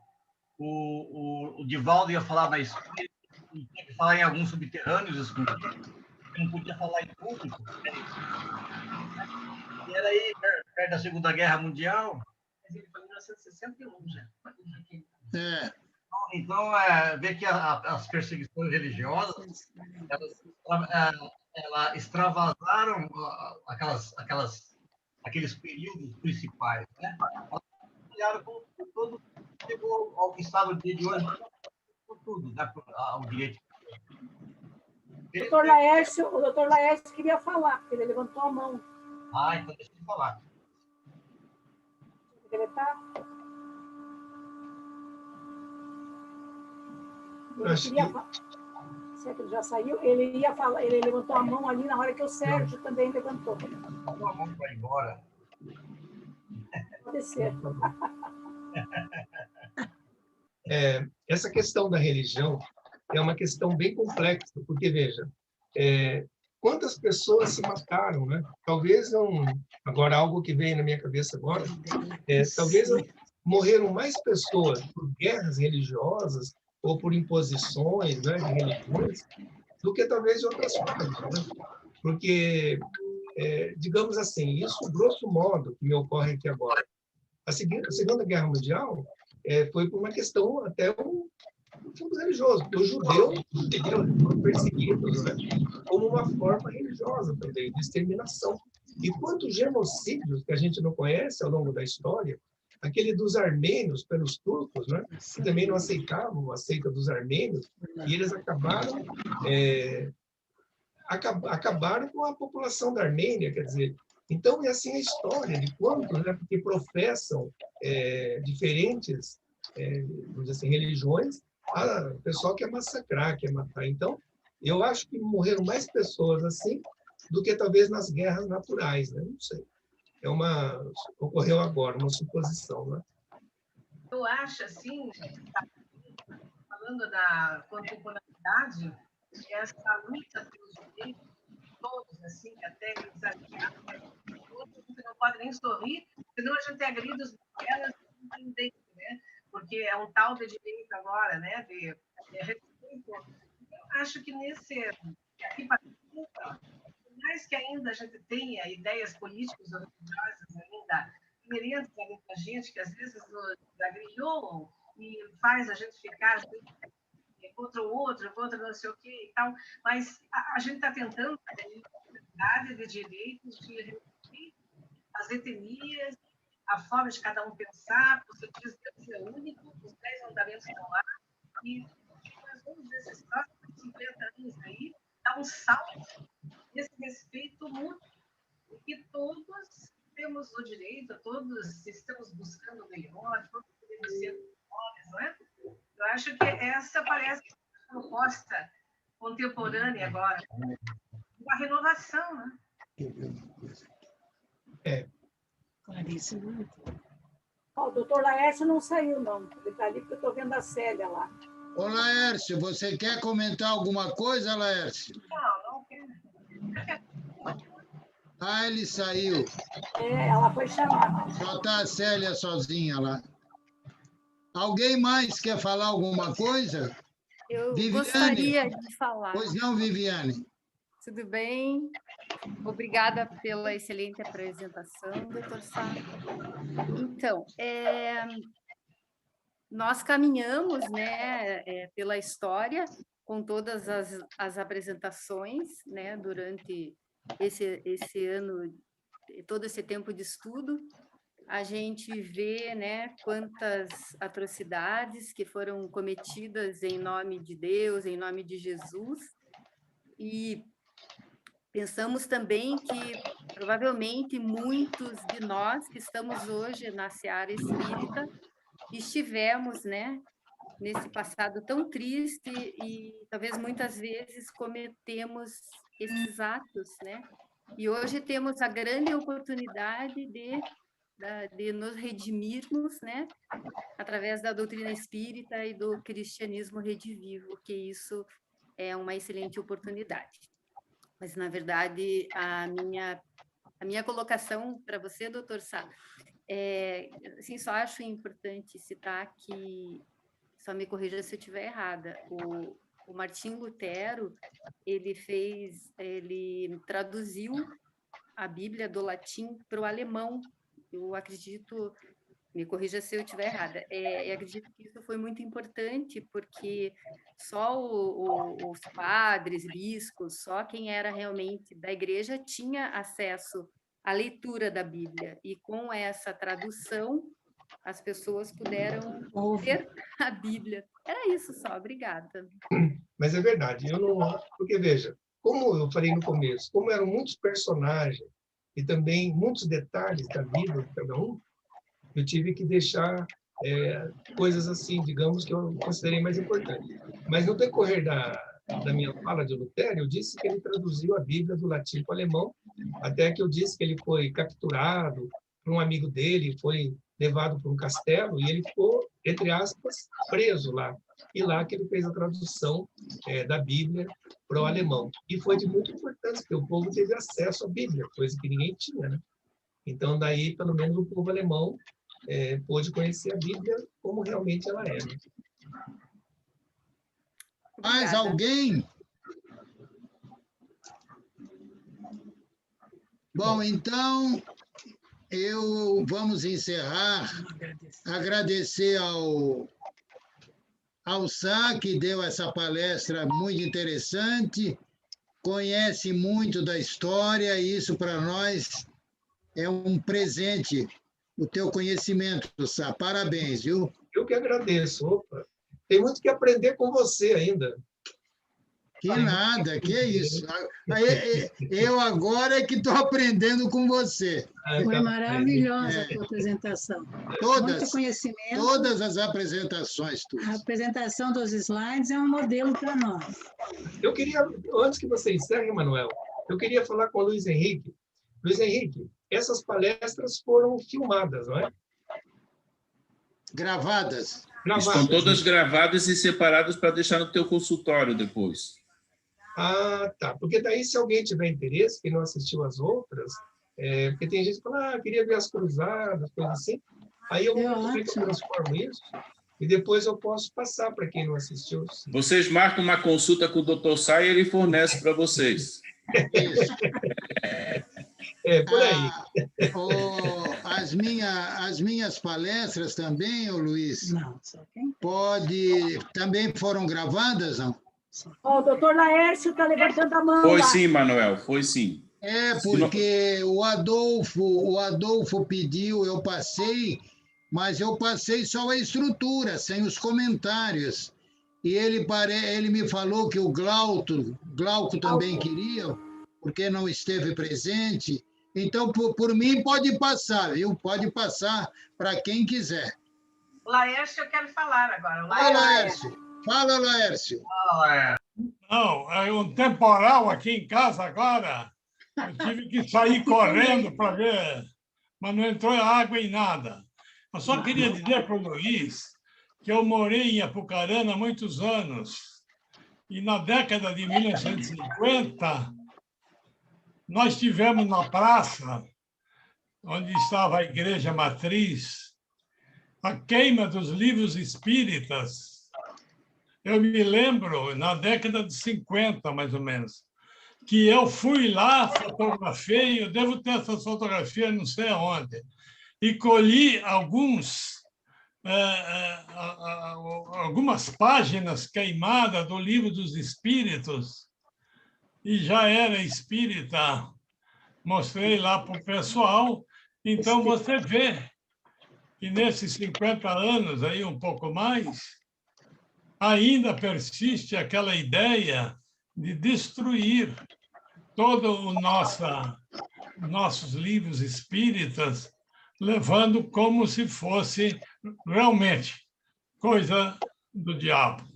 o Divaldo ia falar na Espanha, tinha que falar em alguns subterrâneos escondidos, não podia falar em público. E era aí, perto da Segunda Guerra Mundial. Mas ele foi em 1961, já. Então, vê que as perseguições religiosas, elas extravasaram aqueles períodos principais, né? Elas todo chegou ao estado de hoje, por tudo, né? Ao direito. O doutor Laércio queria falar, ele levantou a mão. Então deixa eu falar. Ele está... Será que ele já saiu? Ele ia falar, ele levantou a mão ali na hora que o Sérgio também levantou. Levantou a mão para ir embora. Pode ser. Essa questão da religião é uma questão bem complexa, porque, veja, quantas pessoas se mataram, né? Talvez não... Agora, algo que veio na minha cabeça agora, talvez morreram mais pessoas por guerras religiosas ou por imposições, né, de religiões, do que talvez de outras formas, né? Porque, digamos assim, isso, grosso modo, que me ocorre aqui agora, a Segunda Guerra Mundial foi por uma questão até um fundo religioso, porque os judeus foram perseguidos, né, como uma forma religiosa também, de exterminação. E quantos genocídios que a gente não conhece ao longo da história aquele dos armênios pelos turcos, né? Que também não aceitavam a seita dos armênios, e eles acabaram com a população da Armênia, quer dizer. Então, é assim a história de quantos, né? Porque professam diferentes, vamos dizer assim, religiões, o pessoal quer massacrar, quer matar. Então, eu acho que morreram mais pessoas assim do que talvez nas guerras naturais, né? Não sei. Ocorreu agora, uma suposição, né? Eu acho, assim, falando da contemporaneidade, essa luta pelos direitos de todos, assim, até exagerado, você não pode nem sorrir, senão a gente agride os elas, né? Porque é um tal de direito agora, né? De respeito. Eu acho que aqui para mais que ainda a gente tenha ideias políticas ou religiosas ainda inerentes a muita gente, que às vezes nos agrilhoam e faz a gente ficar contra o outro, contra não sei o quê e tal, mas a gente está tentando ter liberdade de direitos de respeito às etnias, a forma de cada um pensar, você diz que Deus é único, os 10 mandamentos estão lá, e nós vamos, nesses próximos 50 anos aí, dar um salto nesse respeito mútuo, que todos temos o direito, todos estamos buscando o melhor, todos podemos ser melhores, não é? Eu acho que essa parece uma proposta contemporânea agora, uma renovação, né? Claríssimo. O doutor Laércio não saiu, não. Ele está ali porque eu estou vendo a Célia lá. Ô, Laércio, você quer comentar alguma coisa, Laércio? Não quero. Ah, ele saiu. Ela foi chamada. Só está a Célia sozinha lá. Alguém mais quer falar alguma coisa? Eu Viviane? gostaria de falar. Pois não, Viviane. Tudo bem? Obrigada pela excelente apresentação, doutor Sá. Então, nós caminhamos, né, pela história com todas as apresentações, né, durante esse ano, todo esse tempo de estudo. A gente vê, né, quantas atrocidades que foram cometidas em nome de Deus, em nome de Jesus, e pensamos também que provavelmente muitos de nós que estamos hoje na seara espírita estivemos, né, nesse passado tão triste e talvez muitas vezes cometemos esses atos, né? E hoje temos a grande oportunidade de nos redimirmos, né, através da doutrina espírita e do cristianismo redivivo, que isso é uma excelente oportunidade. Mas, na verdade, a minha colocação para você, doutor Sá, assim, só acho importante citar que, só me corrija se eu estiver errada, o Martim Lutero, ele traduziu a Bíblia do latim para o alemão. Eu acredito, me corrija se eu estiver errada, eu acredito que isso foi muito importante, porque só os padres, bispos, só quem era realmente da igreja tinha acesso à leitura da Bíblia, e com essa tradução, as pessoas puderam ler a Bíblia. Era isso só, obrigada. Mas é verdade, porque veja, como eu falei no começo, como eram muitos personagens e também muitos detalhes da vida de cada um, eu tive que deixar coisas assim, digamos, que eu considerei mais importantes. Mas no decorrer da minha fala de Lutero, eu disse que ele traduziu a Bíblia do latim para o alemão, até que eu disse que ele foi capturado por um amigo dele, foi levado para um castelo e ele ficou, entre aspas, preso lá. E lá que ele fez a tradução da Bíblia para o alemão. E foi de muita importância, porque o povo teve acesso à Bíblia, coisa que ninguém tinha, né? Então, daí, pelo menos, o povo alemão pôde conhecer a Bíblia como realmente ela é. Né? Mais alguém? Bom, então, vamos encerrar. Agradecer ao Sá, que deu essa palestra muito interessante, conhece muito da história, e isso para nós é um presente o teu conhecimento, Sá. Parabéns, viu? Eu que agradeço. Opa, tem muito que aprender com você ainda. Que nada, que isso. Eu agora é que estou aprendendo com você. Foi maravilhosa a tua apresentação. Muito conhecimento. Todas as apresentações. A apresentação dos slides é um modelo para nós. Eu queria, antes que você encerre, Manuel, eu queria falar com o Luiz Henrique. Luiz Henrique, essas palestras foram filmadas, não é? Gravadas. Estão todas gravadas e separadas para deixar no teu consultório depois. Ah, tá. Porque daí, se alguém tiver interesse, que não assistiu as outras, porque tem gente que fala, queria ver as cruzadas, coisas assim, aí eu transformo isso e depois eu posso passar para quem não assistiu. Vocês marcam uma consulta com o Dr. Sá e ele fornece para vocês. Isso. Por aí. As minhas palestras também, Luiz? Não, só quem? Também foram gravadas, não? O doutor Laércio está levantando a mão. Foi lá. sim, Manuel, foi sim. Porque o Adolfo pediu, eu passei, mas eu passei só a estrutura, sem os comentários. E ele me falou que o Glauco também queria, porque não esteve presente. Então, por mim, pode passar, viu? Pode passar para quem quiser. Laércio, eu quero falar agora. Fala, Laércio. Não, é um temporal aqui em casa agora. Eu tive que sair correndo para ver, mas não entrou água em nada. Eu só queria dizer para o Luiz que eu morei em Apucarana há muitos anos. E na década de 1950, nós tivemos na praça, onde estava a igreja matriz, a queima dos livros espíritas. Eu me lembro, na década de 50, mais ou menos, que eu fui lá, fotografei, eu devo ter essa fotografia não sei aonde, e colhi algumas páginas queimadas do Livro dos Espíritos, e já era espírita, mostrei lá para o pessoal. Então, você vê que nesses 50 anos, aí um pouco mais, ainda persiste aquela ideia de destruir todos nossos livros espíritas, levando como se fosse realmente coisa do diabo.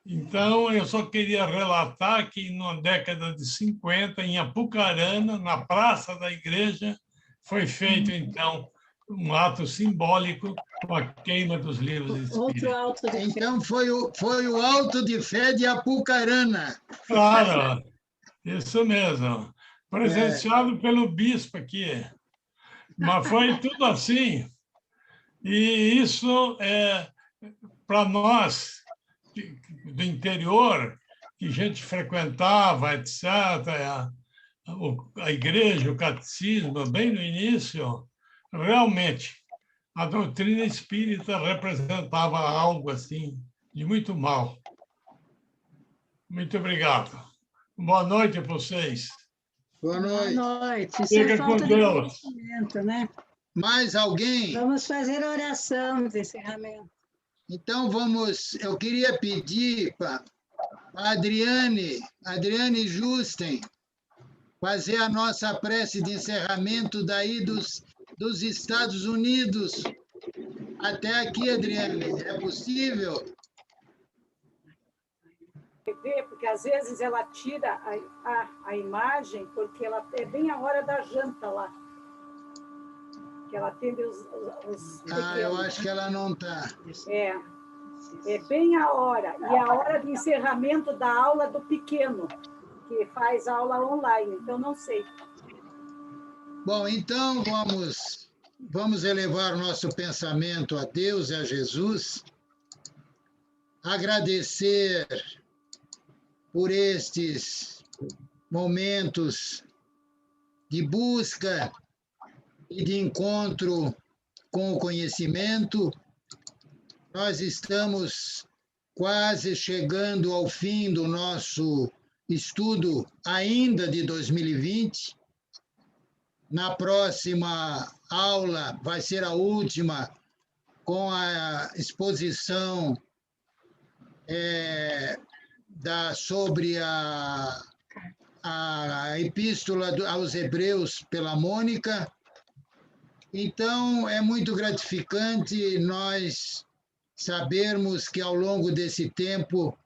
Então, eu só queria relatar que na década de 50, em Apucarana, na praça da igreja, foi feito, então, um ato simbólico com a queima dos livros espíritas. Então, foi o Alto de Fé de Apucarana. Claro, isso mesmo. Presenciado pelo bispo aqui. Mas foi tudo assim. E isso é para nós, do interior, que a gente frequentava, etc., a igreja, o catecismo, bem no início, realmente, a doutrina espírita representava algo assim de muito mal. Muito obrigado. Boa noite para vocês. Boa noite. Boa noite. Isso Fica é com falta de Deus. conhecimento, né? Mais alguém? Vamos fazer a oração de encerramento. Então, eu queria pedir para a Adriane Justen fazer a nossa prece de encerramento daí dos Estados Unidos. Até aqui, Adriane, é possível? Porque às vezes ela tira a imagem, porque ela é bem a hora da janta lá. Que ela atende os pequenos. Eu acho que ela não está. É bem a hora. E a hora de encerramento da aula do pequeno, que faz aula online. Então, não sei. Bom, então vamos elevar nosso pensamento a Deus e a Jesus, agradecer por estes momentos de busca e de encontro com o conhecimento. Nós estamos quase chegando ao fim do nosso estudo ainda de 2020. na próxima aula, vai ser a última, com a exposição sobre a Epístola aos Hebreus pela Mônica. Então, é muito gratificante nós sabermos que, ao longo desse tempo,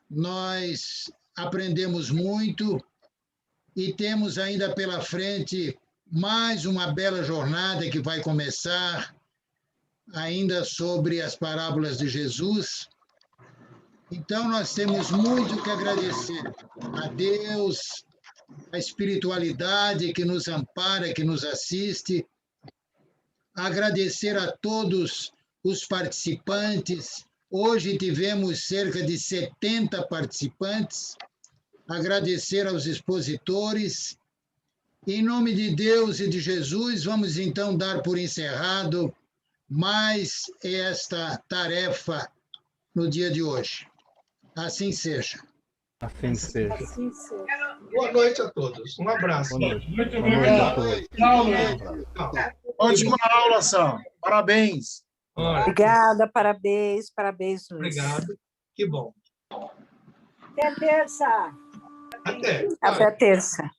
nós aprendemos muito e temos ainda pela frente mais uma bela jornada que vai começar, ainda sobre as parábolas de Jesus. Então, nós temos muito que agradecer a Deus, a espiritualidade que nos ampara, que nos assiste, agradecer a todos os participantes. Hoje tivemos cerca de 70 participantes. Agradecer aos expositores. Em nome de Deus e de Jesus, vamos então dar por encerrado mais esta tarefa no dia de hoje. Assim seja. Assim seja. Assim seja. Boa noite a todos. Um abraço. Boa noite. Muito Boa noite a obrigado. todos. Tchau. Ótima aula, São. Parabéns. Obrigada, parabéns, Luiz. Obrigado. Que bom. Até terça. Até. Até terça.